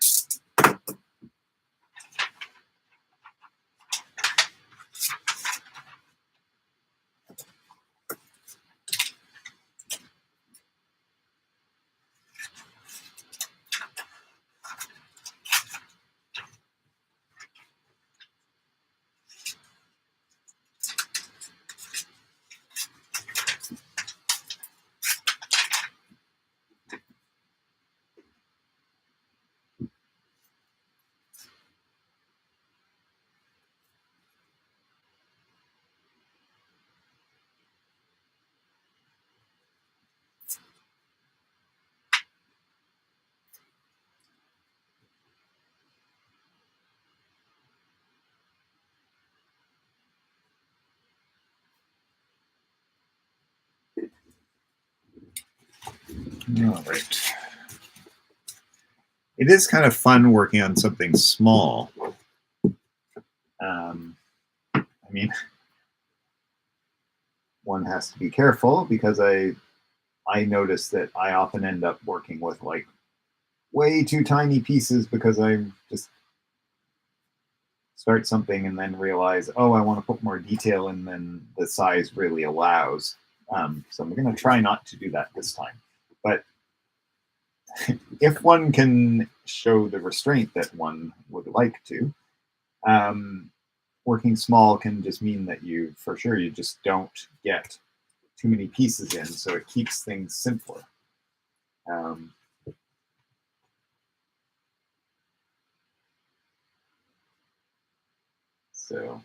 All right. It is kind of fun working on something small. I mean, one has to be careful because I notice that I often end up working with like way too tiny pieces because I just start something and then realize, oh, I want to put more detail in than the size really allows. So I'm going to try not to do that this time. But if one can show the restraint that one would like to, working small can just mean that you just don't get too many pieces in, so it keeps things simpler. So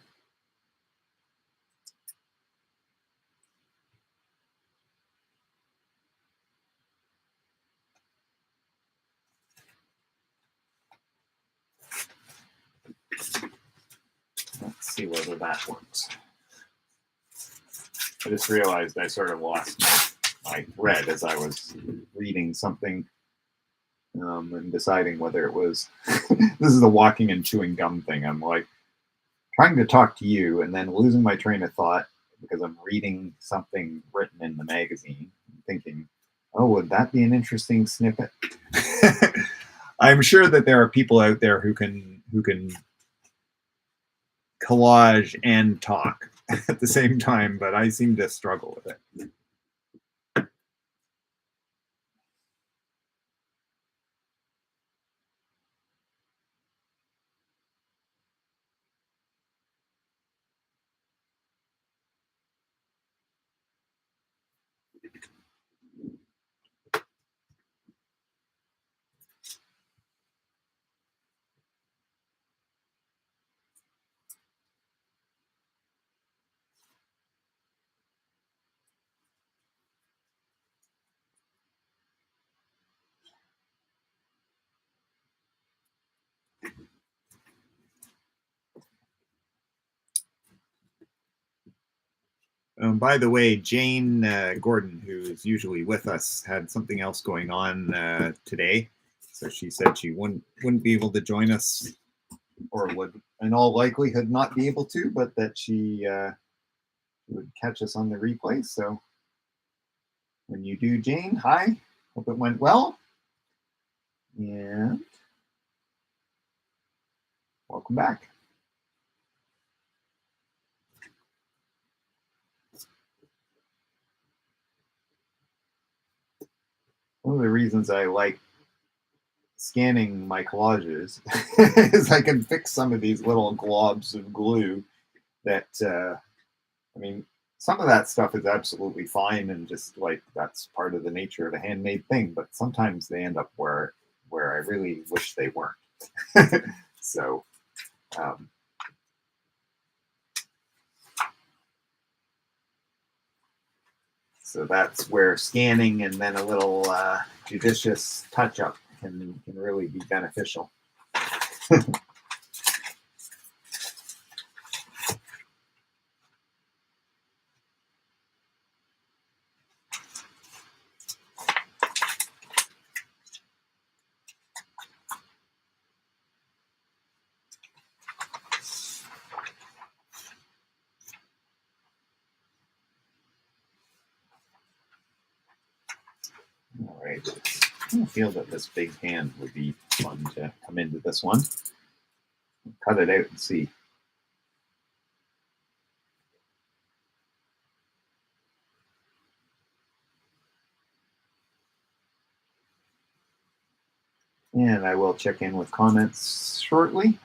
let's see whether that works. I just realized I sort of lost my thread as I was reading something and deciding whether it was this is the walking and chewing gum thing. I'm like trying to talk to you and then losing my train of thought because I'm reading something written in the magazine and thinking, oh, would that be an interesting snippet? I'm sure that there are people out there who can collage and talk at the same time, but I seem to struggle with it. By the way, Jane Gordon, who is usually with us, had something else going on today. So she said she wouldn't be able to join us, or would in all likelihood not be able to, but that she would catch us on the replay. So when you do, Jane, hi. Hope it went well. And welcome back. One of the reasons I like scanning my collages is I can fix some of these little globs of glue that, I mean, some of that stuff is absolutely fine and just like that's part of the nature of a handmade thing, but sometimes they end up where I really wish they weren't. So so that's where scanning and then a little judicious touch-up can really be beneficial. All right, I feel that this big hand would be fun to come into this one. Cut it out and see. And I will check in with comments shortly.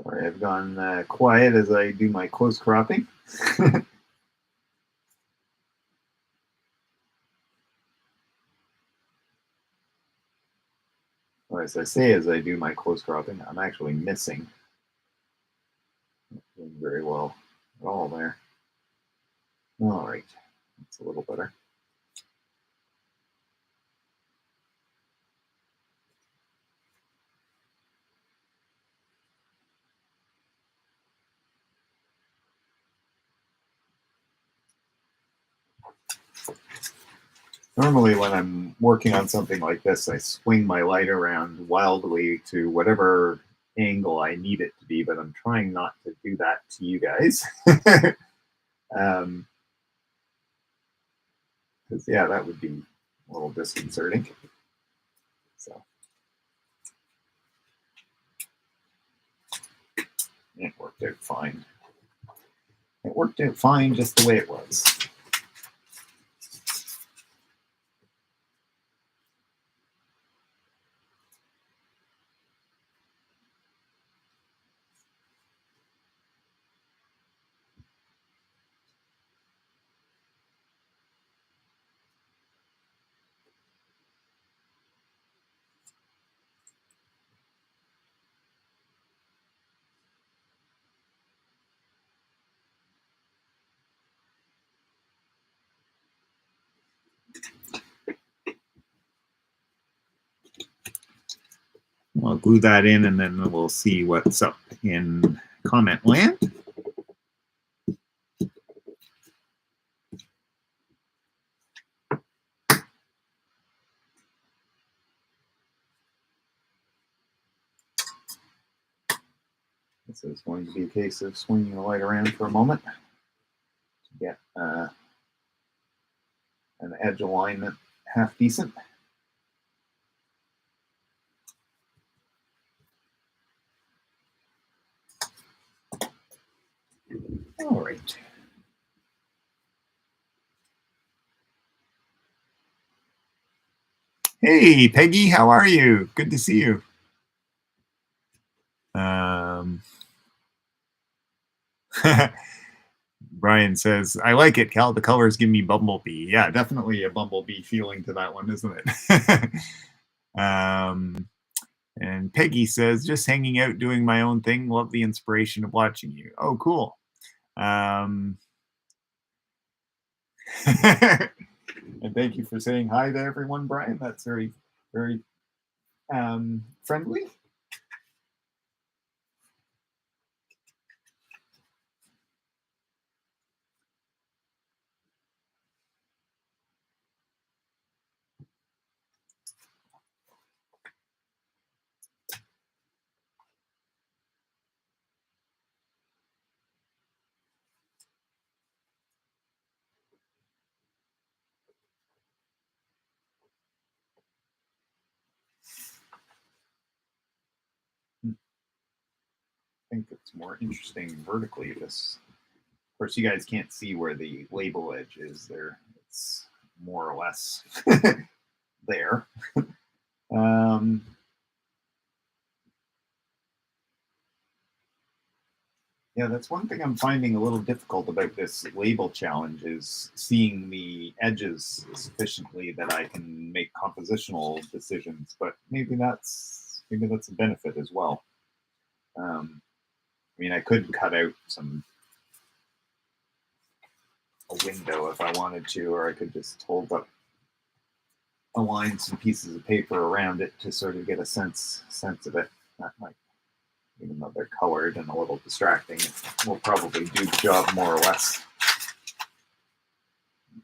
Sorry, I've gone quiet as I do my close cropping. Or as I say, as I do my close cropping, I'm actually missing. Not doing very well at all there. All right, that's a little better. Normally when I'm working on something like this, I swing my light around wildly to whatever angle I need it to be, but I'm trying not to do that to you guys. Because, yeah, that would be a little disconcerting. So it worked out fine. It worked out fine just the way it was. I'll glue that in and then we'll see what's up in comment land. This is going to be a case of swinging the light around for a moment to get an edge alignment half decent. All right. Hey, Peggy, how are you? Good to see you. Brian says, I like it, Cal. The colors give me bumblebee. Yeah, definitely a bumblebee feeling to that one, isn't it? And Peggy says, just hanging out, doing my own thing. Love the inspiration of watching you. Oh, cool. And thank you for saying hi to everyone, Brian. That's very, very friendly. I think it's more interesting vertically. This, of course, you guys can't see where the label edge is there. It's more or less there. Yeah, that's one thing I'm finding a little difficult about this label challenge is seeing the edges sufficiently that I can make compositional decisions. But maybe that's a benefit as well. I mean, I could cut out a window if I wanted to, or I could just hold up, align some pieces of paper around it to sort of get a sense of it. That might, even though they're colored and a little distracting, it will probably do the job more or less.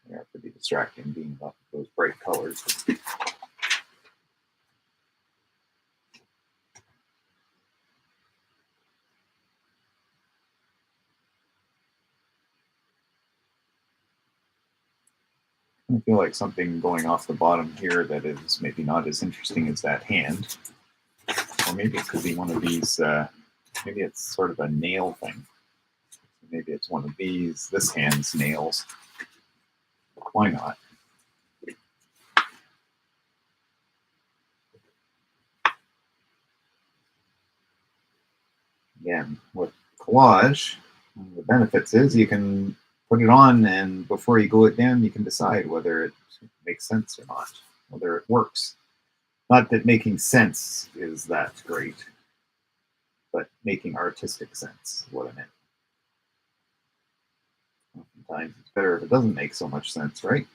They are pretty distracting, being those bright colors. I feel like something going off the bottom here that is maybe not as interesting as that hand. Or maybe it could be one of these, maybe it's sort of a nail thing. Maybe it's one of these, this hand's nails. Why not? again, with collage, one of the benefits is you can put it on, and before you glue it down, you can decide whether it makes sense or not, whether it works. Not that making sense is that great, but making artistic sense is what I meant. Oftentimes it's better if it doesn't make so much sense, right?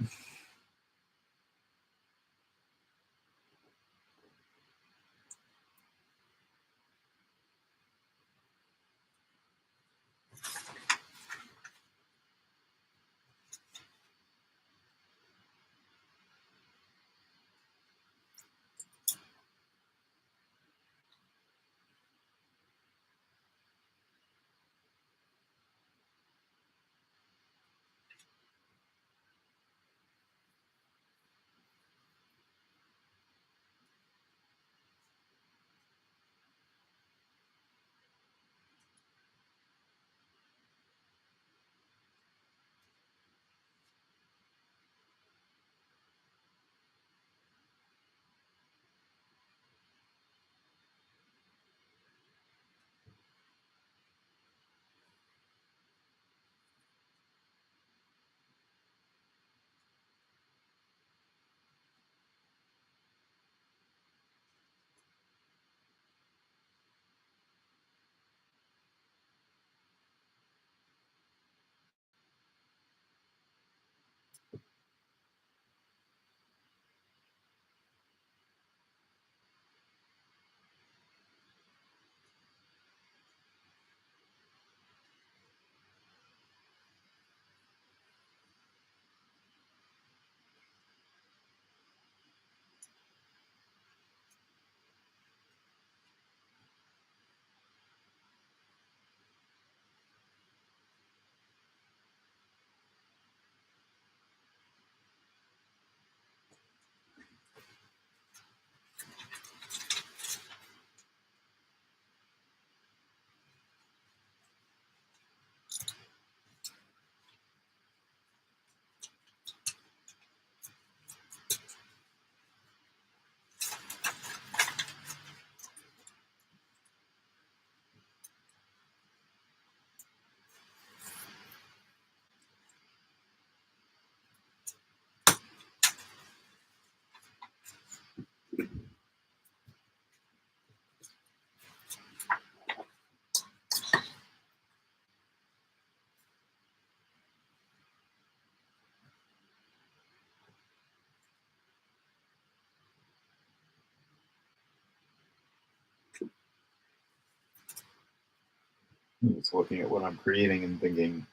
I'm just looking at what I'm creating and thinking,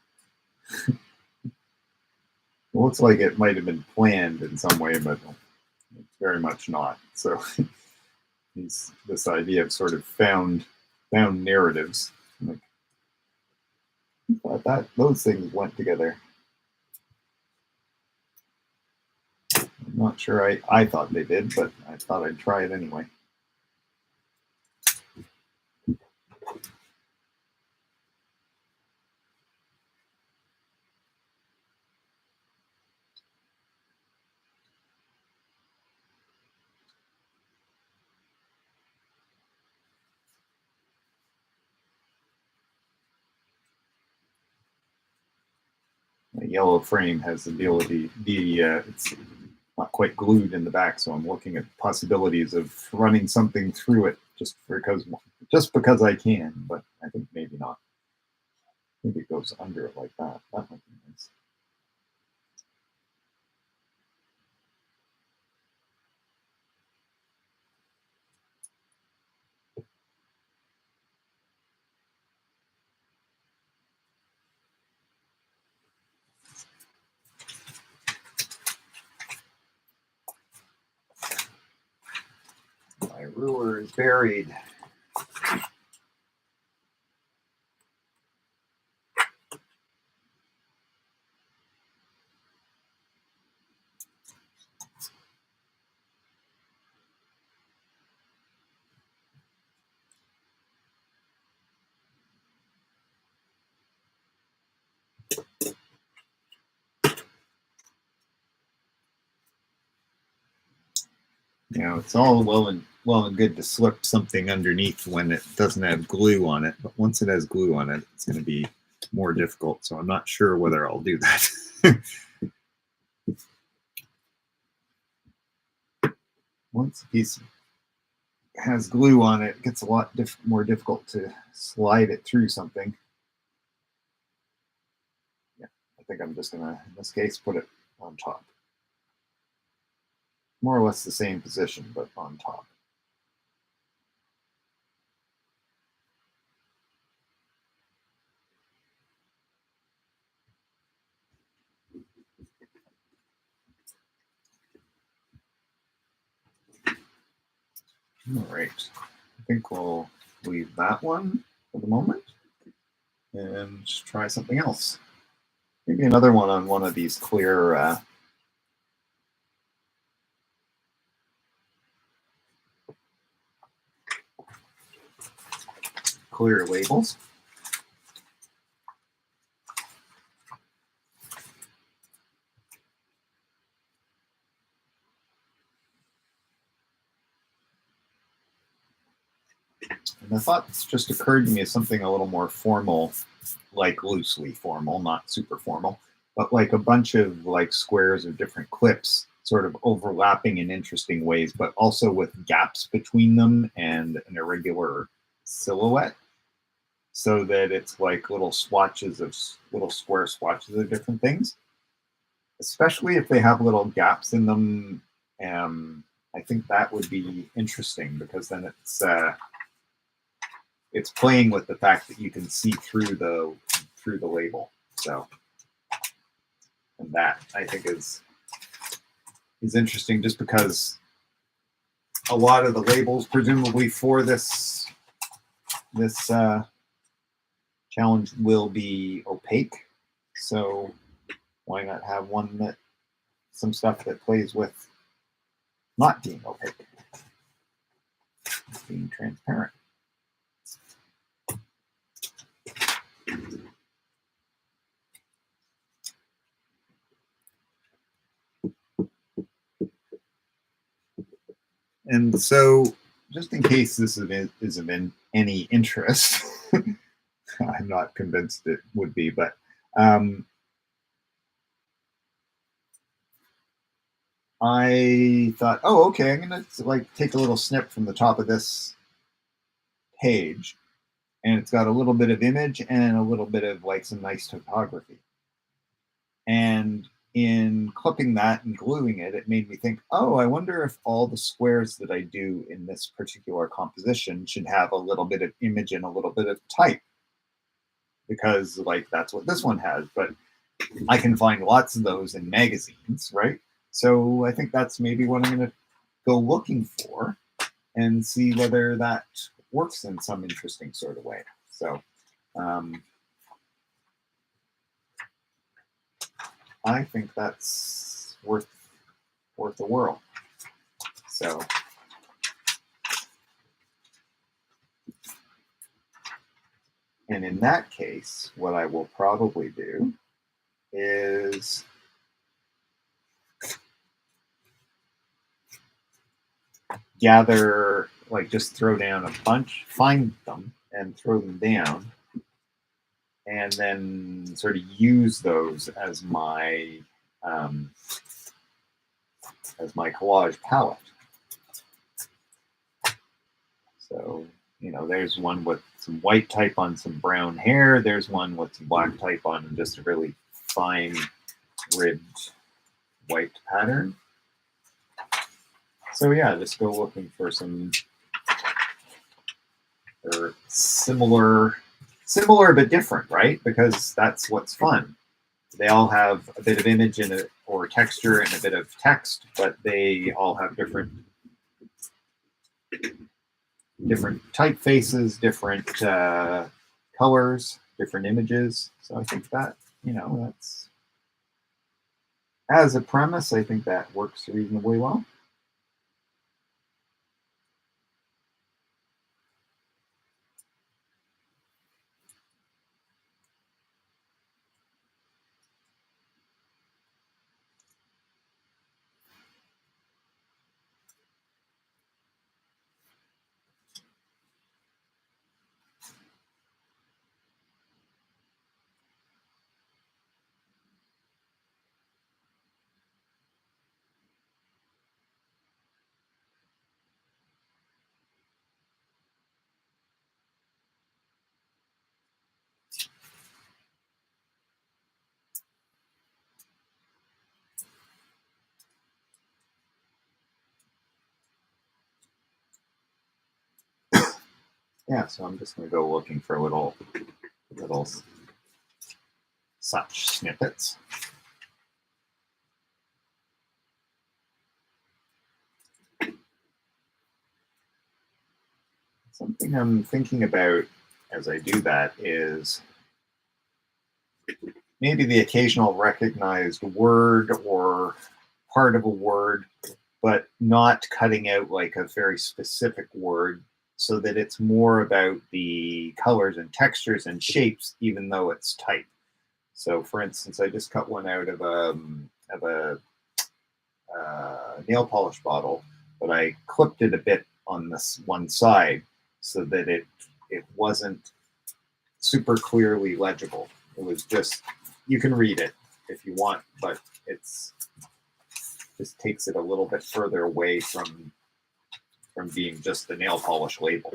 it looks like it might have been planned in some way, but it's very much not. So this idea of sort of found narratives, like, I thought those things went together. I'm not sure I thought they did, but I thought I'd try it anyway. The yellow frame has the ability, it's not quite glued in the back, so I'm looking at possibilities of running something through it just because I can, but I think maybe not. Maybe it goes under it like that. That might be nice. My ruler is buried. You know, it's all well and well and good to slip something underneath when it doesn't have glue on it, but once it has glue on it, it's going to be more difficult. So I'm not sure whether I'll do that. Once a piece has glue on it, it gets a lot more difficult to slide it through something. Yeah, I think I'm just gonna, in this case, put it on top. More or less the same position, but on top. All right, I think we'll leave that one for the moment and just try something else. Maybe another one on one of these clear clear labels. And the thought that's just occurred to me is something a little more formal, like loosely formal, not super formal, but like a bunch of like squares of different clips sort of overlapping in interesting ways, but also with gaps between them and an irregular silhouette, so that it's like little swatches of little square swatches of different things, especially if they have little gaps in them. I think that would be interesting because then it's playing with the fact that you can see through the label. So, and that I think is interesting, just because a lot of the labels, presumably for this challenge, will be opaque. So why not have one that some stuff that plays with not being opaque, being transparent. And so, just in case this is of any interest, I'm not convinced it would be, but I thought, oh, okay, I'm gonna like take a little snip from the top of this page, and it's got a little bit of image and a little bit of like some nice typography. And in clipping that and gluing it, it made me think, oh, I wonder if all the squares that I do in this particular composition should have a little bit of image and a little bit of type, because like that's what this one has, but I can find lots of those in magazines, right? So I think that's maybe what I'm going to go looking for and see whether that works in some interesting sort of way. So I think that's worth a whirl. So and in that case, what I will probably do is gather, like just throw down a bunch, find them and throw them down, and then sort of use those as my collage palette. So, you know, there's one with some white type on some brown hair. There's one with some black type on just a really fine ribbed white pattern. So yeah, just go looking for some or similar but different, right? Because that's what's fun. They all have a bit of image in it or texture and a bit of text, but they all have different typefaces, different colors, different images. So I think that, you know, that's, as a premise, I think that works reasonably well. Yeah, so I'm just going to go looking for little such snippets. Something I'm thinking about as I do that is maybe the occasional recognized word or part of a word, but not cutting out like a very specific word, so that it's more about the colors and textures and shapes, even though it's type. So, for instance, I just cut one out of a nail polish bottle, but I clipped it a bit on this one side so that it wasn't super clearly legible. It was just, you can read it if you want, but it's just takes it a little bit further away from being just the nail polish label.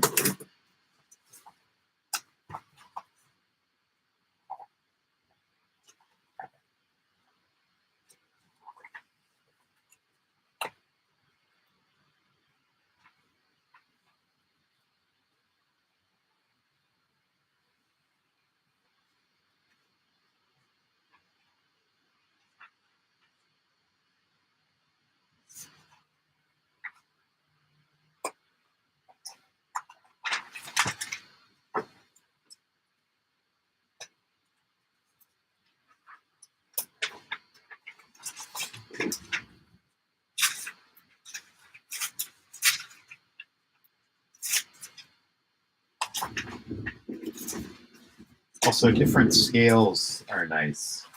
Also, different scales are nice.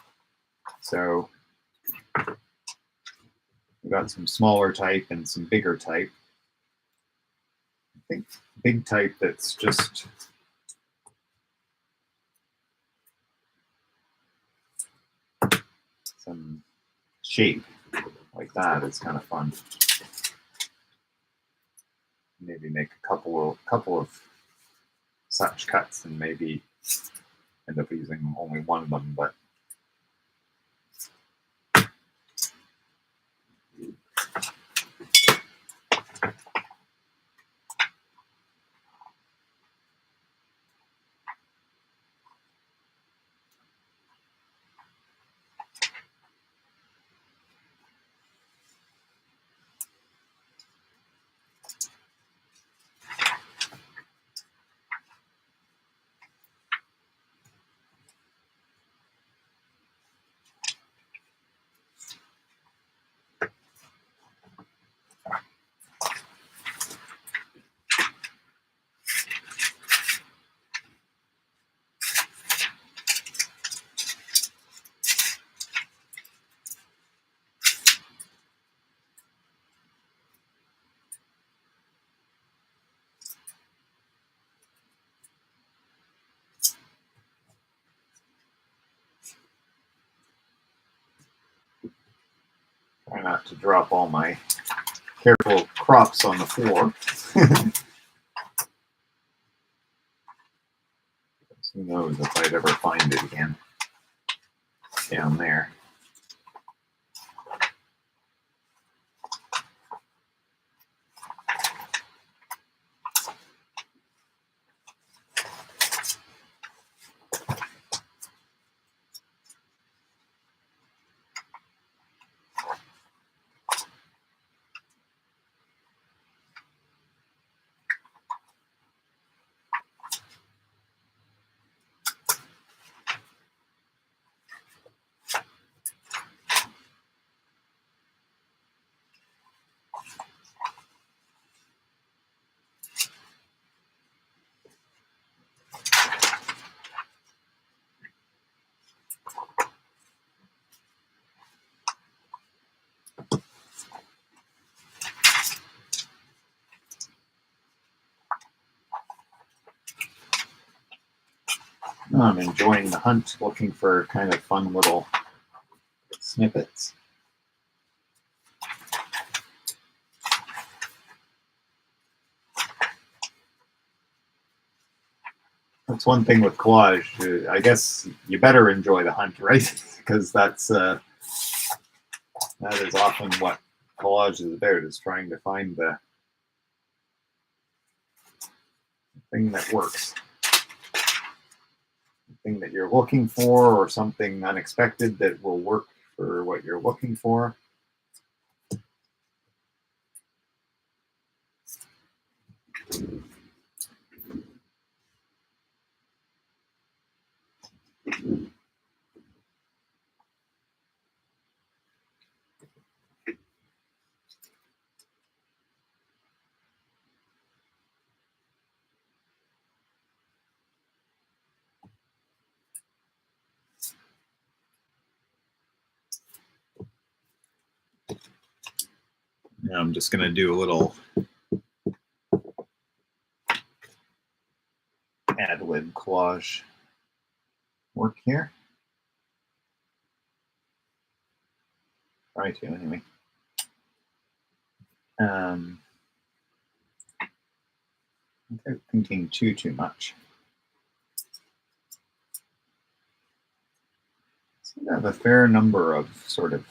So we got some smaller type and some bigger type. I think big type that's just some shape like that is kind of fun. Maybe make a couple of such cuts and maybe end up using only one of them, but try not to drop all my careful crops on the floor. Who knows if I'd ever find it again down there. I'm enjoying the hunt, looking for kind of fun little snippets. That's one thing with collage. I guess you better enjoy the hunt, right? Because that is often what collage is about, is trying to find the thing that works. Thing that you're looking for, or something unexpected that will work for what you're looking for. Now I'm just going to do a little ad-lib collage work here. Try to, anyway. Without thinking too much. So I have a fair number of sort of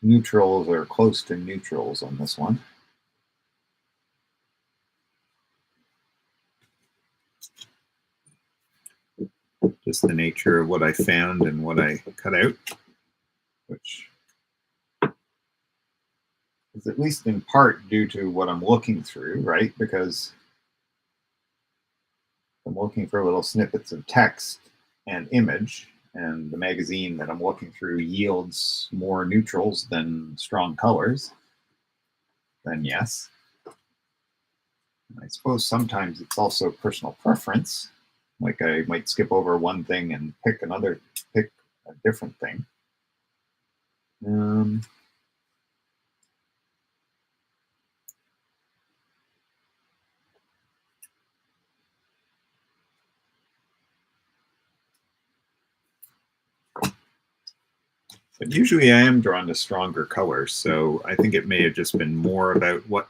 neutrals or close to neutrals on this one. Just the nature of what I found and what I cut out, which is at least in part due to what I'm looking through, right? Because I'm looking for little snippets of text and image, and the magazine that I'm looking through yields more neutrals than strong colors, then yes. I suppose sometimes it's also personal preference. Like I might skip over one thing and pick a different thing. But usually I am drawn to stronger colors, so I think it may have just been more about what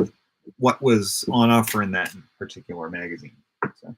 was on offer in that particular magazine. So.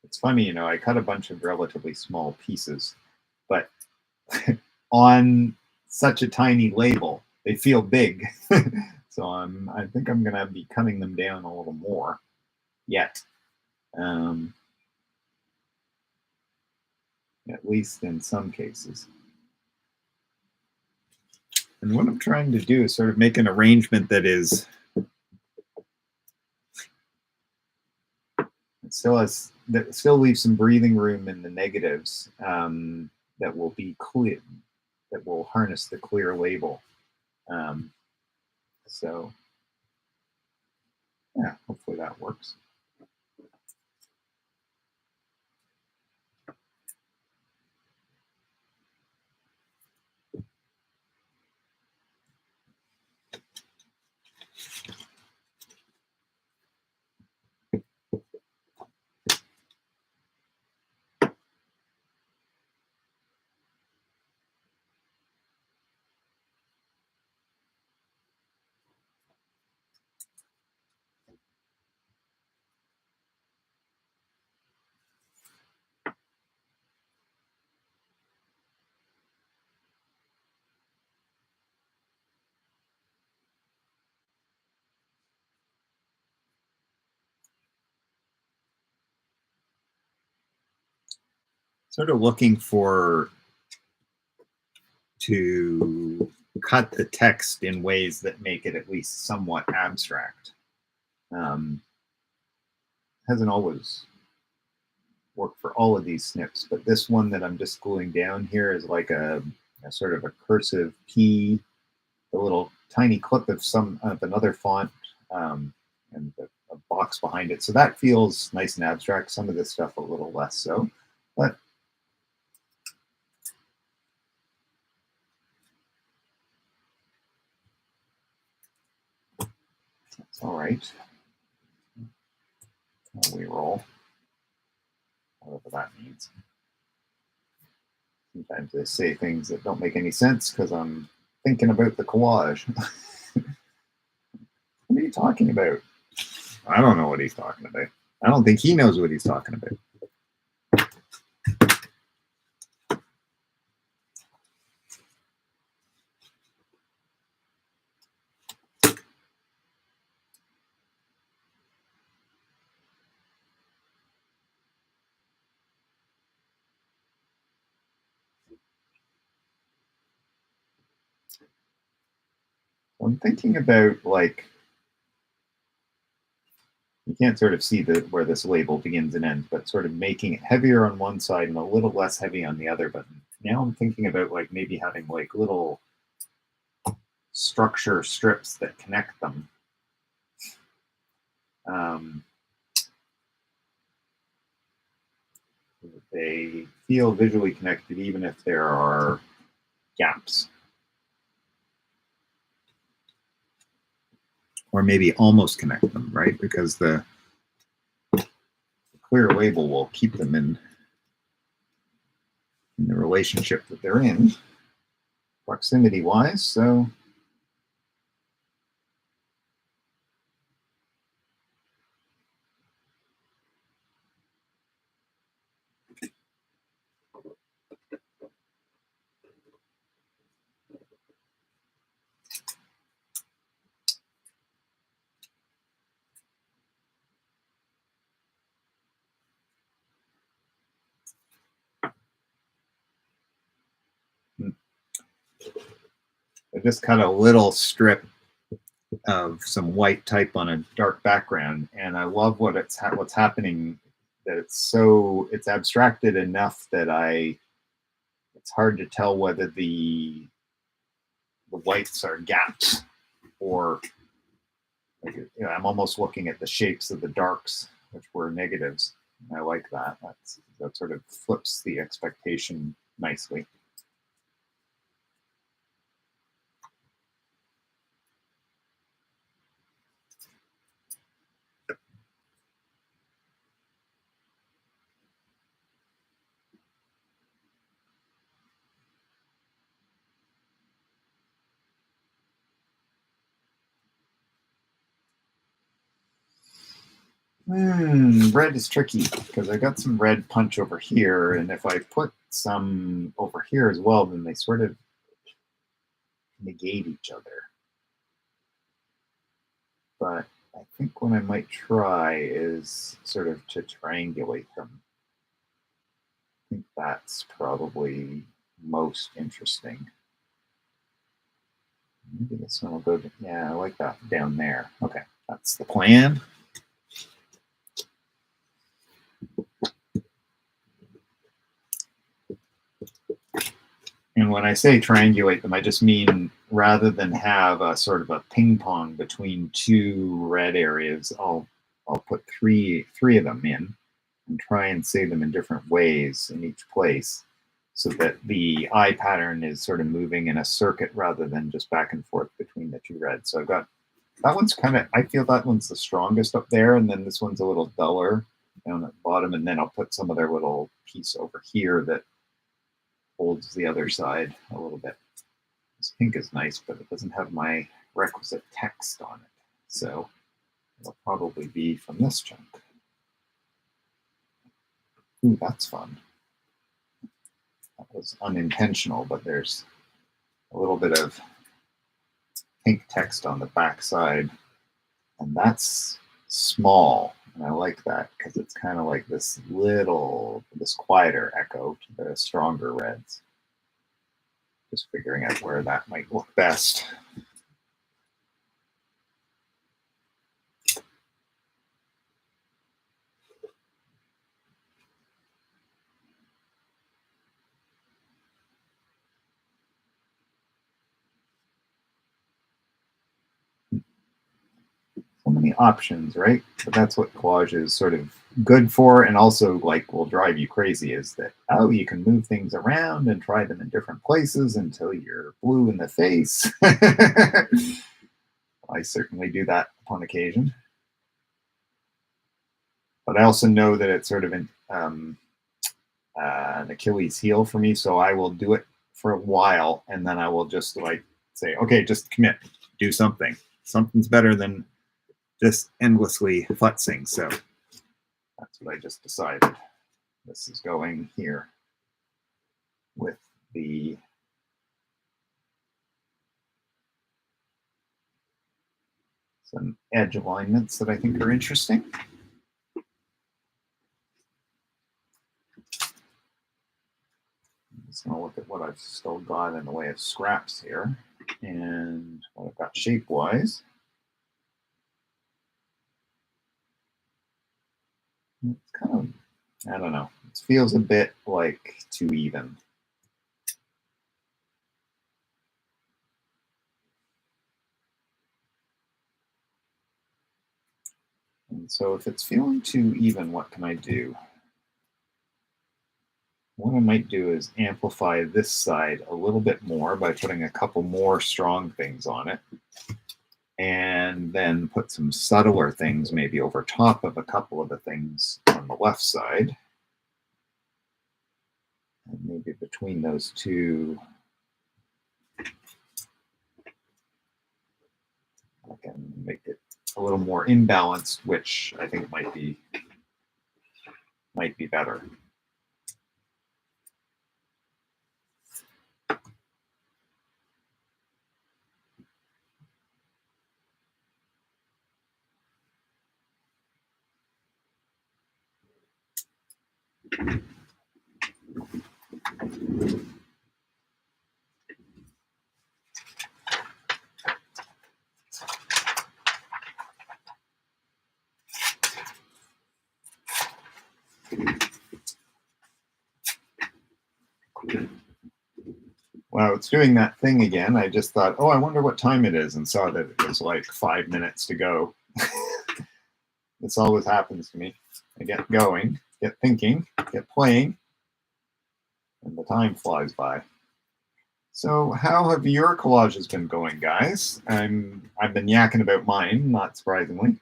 It's funny, you know, I cut a bunch of relatively small pieces, but on such a tiny label, they feel big. So I think I'm going to be cutting them down a little more yet. At least in some cases. And what I'm trying to do is sort of make an arrangement that is still leaves some breathing room in the negatives that will be clear, that will harness the clear label. So yeah, hopefully that works. Sort of looking to cut the text in ways that make it at least somewhat abstract. Hasn't always worked for all of these snips, but this one that I'm just gluing down here is like a sort of a cursive P, a little tiny clip of another font, and a box behind it. So that feels nice and abstract. Some of this stuff a little less so, but That's all right. We roll, whatever that means. Sometimes I say things that don't make any sense because I'm thinking about the collage. What are you talking about? I don't know what he's talking about. I don't think he knows what he's talking about. I'm thinking about, like, you can't sort of see where this label begins and ends, but sort of making it heavier on one side and a little less heavy on the other. But now I'm thinking about, like, maybe having like little structure strips that connect them. They feel visually connected even if there are gaps. Or maybe almost connect them, right? Because the clear label will keep them in the relationship that they're in, proximity-wise. So I just cut a little strip of some white type on a dark background, and I love what's happening. That it's abstracted enough that it's hard to tell whether the whites are gaps or, like, you know, I'm almost looking at the shapes of the darks, which were negatives. And I like that. That sort of flips the expectation nicely. Red is tricky because I got some red punch over here, and if I put some over here as well, then they sort of negate each other. But I think what I might try is sort of to triangulate them. I think that's probably most interesting. Maybe this one will go, yeah, I like that down there. Okay, that's the plan. And when I say triangulate them, I just mean rather than have a sort of a ping pong between two red areas, I'll put three of them in and try and say them in different ways in each place, so that the eye pattern is sort of moving in a circuit rather than just back and forth between the two reds. So I've got that one's kind of, I feel that one's the strongest up there, and then this one's a little duller down at the bottom, and then I'll put some other little piece over here that holds the other side a little bit. This pink is nice, but it doesn't have my requisite text on it. So it'll probably be from this chunk. Ooh, that's fun. That was unintentional, but there's a little bit of pink text on the back side, and that's small. And I like that because it's kind of like this quieter echo to the stronger reds. Just figuring out where that might look best. So many options, right? But that's what collage is sort of good for, and also, like, will drive you crazy, is that, oh, you can move things around and try them in different places until you're blue in the face. I certainly do that on occasion. But I also know that it's sort of an Achilles heel for me, so I will do it for a while, and then I will just like say, okay, just commit, do something. Something's better than just endlessly futzing. So that's what I just decided. This is going here with the some edge alignments that I think are interesting. I'm just going to look at what I've still got in the way of scraps here and what I've got shape-wise. It's kind of, I don't know, it feels a bit like too even. And so if it's feeling too even, what can I do? What I might do is amplify this side a little bit more by putting a couple more strong things on it, and then put some subtler things maybe over top of a couple of the things on the left side. And maybe between those two, I can make it a little more imbalanced, which I think might be better. Wow, it's doing that thing again. I just thought, oh, I wonder what time it is, and saw that it was like 5 minutes to go. This always happens to me. I get going, get thinking, get playing, and the time flies by. So how have your collages been going, guys? I've been yakking about mine, not surprisingly.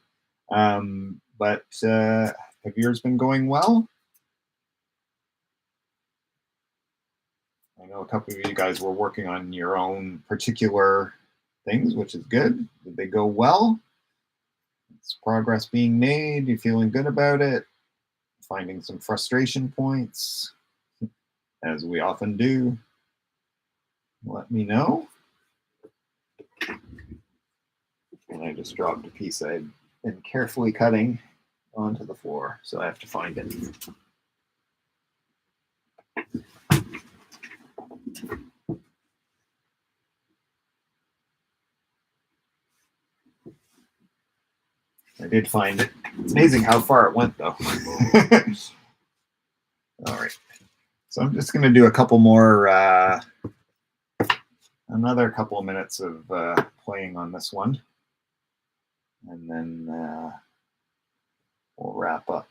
But have yours been going well? I know a couple of you guys were working on your own particular things, which is good. Did they go well? Is progress being made? You feeling good about it? Finding some frustration points, as we often do? Let me know. And I just dropped a piece I'd been carefully cutting onto the floor, so I have to find it. I did find it. It's amazing how far it went, though. All right. So I'm just going to do a couple more, another couple of minutes of playing on this one. And then we'll wrap up.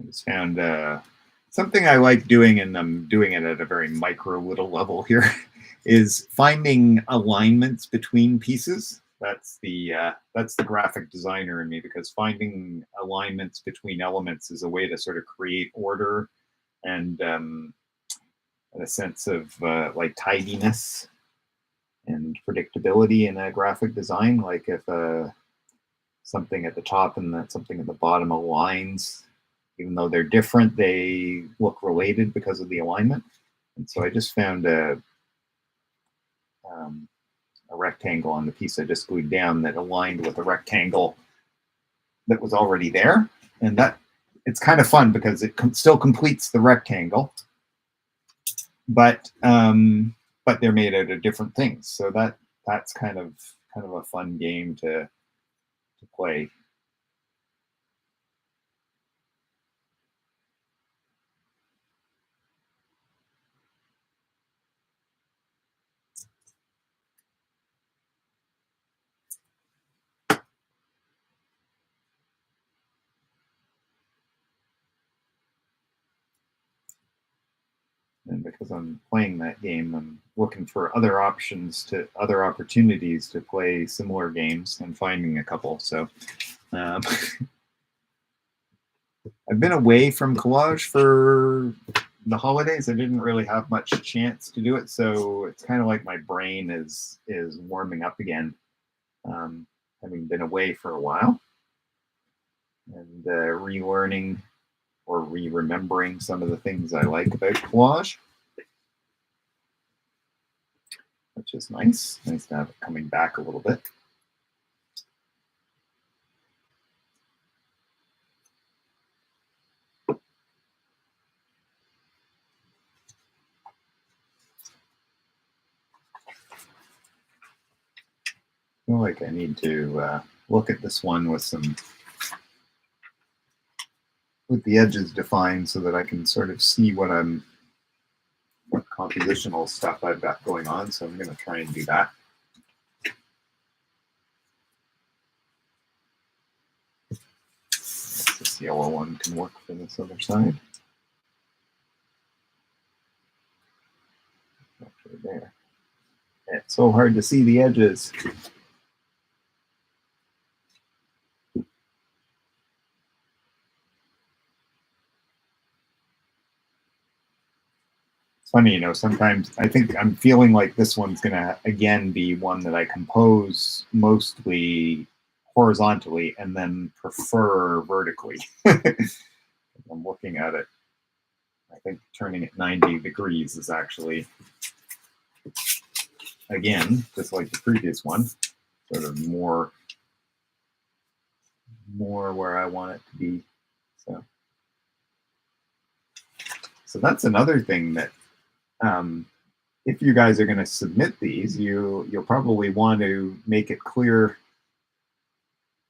I just found something I like doing, and I'm doing it at a very micro little level here, is finding alignments between pieces. That's the graphic designer in me, because finding alignments between elements is a way to sort of create order and a sense of like tidiness and predictability in a graphic design. Like if something at the top and that something at the bottom aligns, even though they're different, they look related because of the alignment. And so I just found a rectangle on the piece I just glued down that aligned with a rectangle that was already there. And that it's kind of fun because it still completes the rectangle, but they're made out of different things. So that's kind of a fun game to play. And because I'm playing that game, I'm looking for other opportunities to play similar games and finding a couple. So I've been away from Collage for the holidays. I didn't really have much chance to do it, so it's kind of like my brain is warming up again, having been away for a while, and relearning or remembering some of the things I like about Collage, which is nice. Nice to have it coming back a little bit. I feel like I need to look at this one with the edges defined so that I can sort of see what compositional stuff I've got going on. So I'm going to try and do that. This yellow one can work for this other side. Actually, there. It's so hard to see the edges. Funny, you know, sometimes I think I'm feeling like this one's going to, again, be one that I compose mostly horizontally and then prefer vertically. I'm looking at it. I think turning it 90 degrees is actually, again, just like the previous one, sort of more where I want it to be. So that's another thing that, if you guys are going to submit these, you'll probably want to make it clear.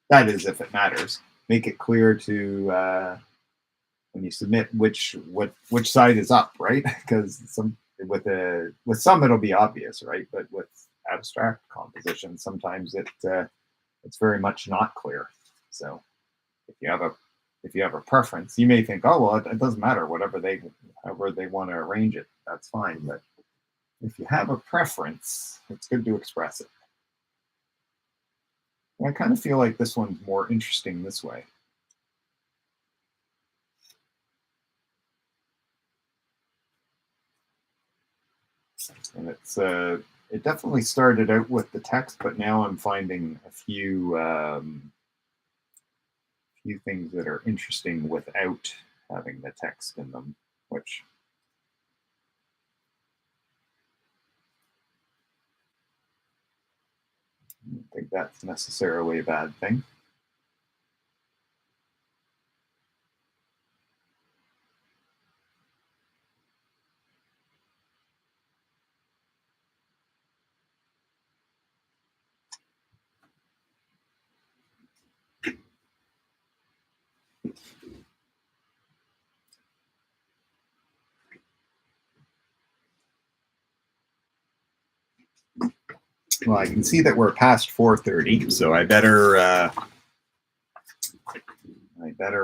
That is, if it matters, make it clear to when you submit which side is up, right? Because with some it'll be obvious, right? But with abstract composition, sometimes it's very much not clear. So if you have a preference, you may think, oh well, it doesn't matter, however they want to arrange it, that's fine. But if you have a preference, it's good to express it. And I kind of feel like this one's more interesting this way. And it definitely started out with the text, but now I'm finding a few things that are interesting without having the text in them, which I don't think that's necessarily a bad thing. Well, I can see that we're past 4:30, so I better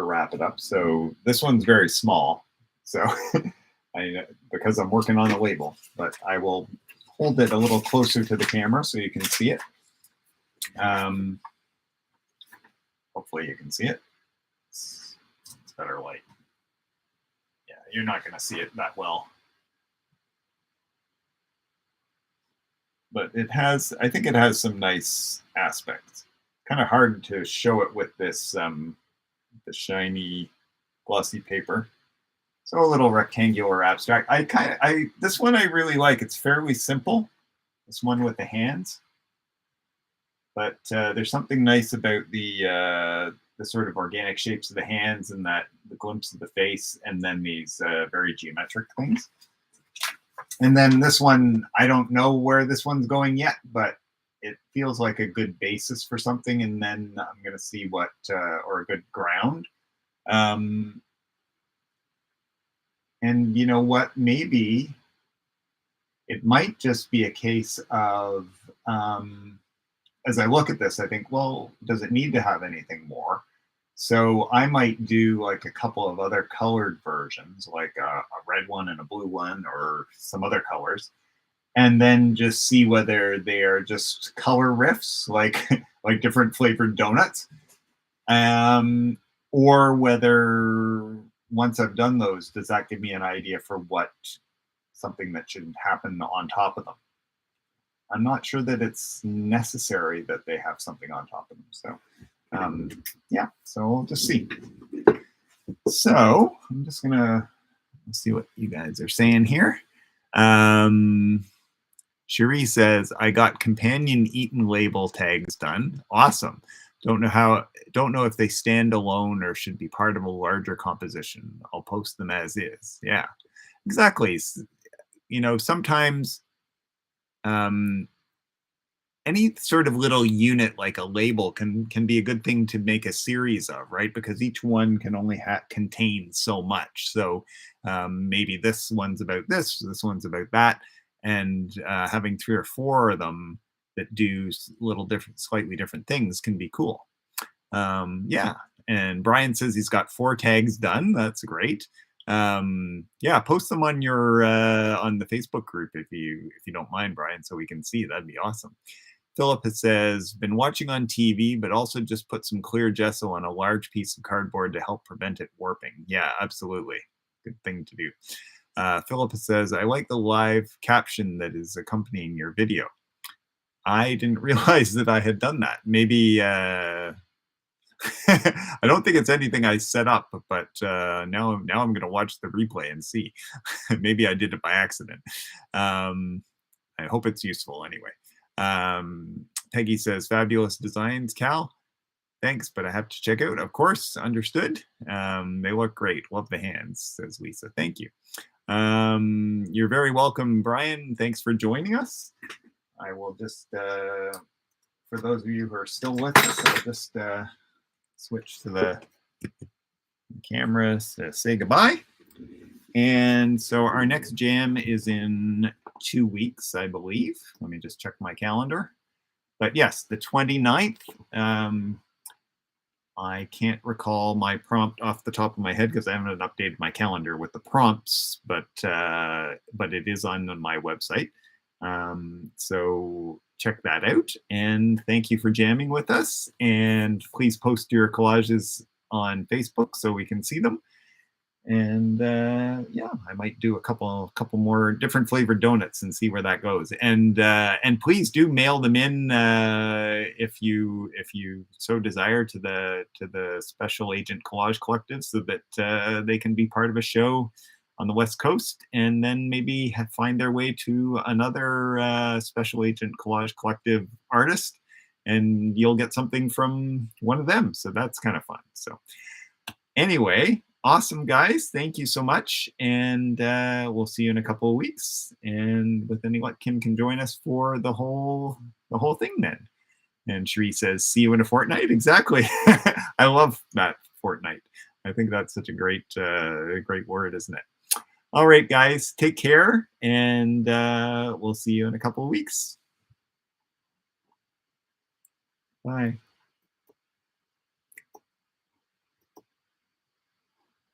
wrap it up. So this one's very small, so because I'm working on a label, but I will hold it a little closer to the camera so you can see it. Hopefully you can see it. It's better light. Yeah, you're not going to see it that well. But I think it has some nice aspects. Kind of hard to show it with this the shiny glossy paper. So a little rectangular abstract. This one I really like. It's fairly simple. This one with the hands. But there's something nice about the the sort of organic shapes of the hands and the glimpse of the face, and then these very geometric things. And then this one, I don't know where this one's going yet, but it feels like a good basis for something. And then I'm going to see what, or a good ground. And you know what, maybe it might just be a case of, as I look at this, I think, well, does it need to have anything more? So I might do like a couple of other colored versions, like a red one and a blue one, or some other colors, and then just see whether they are just color riffs, like like different flavored donuts, or whether once I've done those, does that give me an idea for what something that should happen on top of them? I'm not sure that it's necessary that they have something on top of them. So yeah, so we'll just see. So I'm just gonna see what you guys are saying here. Cherie says, I got companion eaten label tags done. Awesome. Don't know if they stand alone or should be part of a larger composition. I'll post them as is. Yeah, exactly. You know, sometimes any sort of little unit like a label can be a good thing to make a series of, right? Because each one can only contain so much. So maybe this one's about this one's about that, and having 3 or 4 of them that do slightly different things can be cool. Yeah, and Brian says he's got 4 tags done. That's great. Yeah, post them on your on the Facebook group if you don't mind, Brian, so we can see. That'd be awesome. Philip says, been watching on TV, but also just put some clear gesso on a large piece of cardboard to help prevent it warping. Yeah, absolutely. Good thing to do. Philip says, I like the live caption that is accompanying your video. I didn't realize that I had done that. Maybe, I don't think it's anything I set up, but now I'm going to watch the replay and see. Maybe I did it by accident. I hope it's useful anyway. Peggy says, fabulous designs, Cal. Thanks, but I have to check out. Of course, understood. They look great. Love the hands, says Lisa. Thank you. You're very welcome, Brian. Thanks for joining us. I will just, for those of you who are still with us, I'll just switch to the camera to say goodbye. And so our next jam is in 2 weeks, I believe. Let me just check my calendar. But yes, the 29th. I can't recall my prompt off the top of my head because I haven't updated my calendar with the prompts, but it is on my website. So check that out. And thank you for jamming with us. And please post your collages on Facebook so we can see them. And yeah, I might do a couple more different flavored donuts and see where that goes. And please do mail them in if you so desire to the Special Agent Collage Collective, so that they can be part of a show on the West Coast, and then maybe find their way to another Special Agent Collage Collective artist, and you'll get something from one of them. So that's kind of fun. So anyway. Awesome, guys. Thank you so much. And we'll see you in a couple of weeks. And with any luck, Kim can join us for the whole thing then. And Cherie says, see you in a fortnight. Exactly. I love that, fortnight. I think that's such a great word, isn't it? All right, guys, take care. And we'll see you in a couple of weeks. Bye.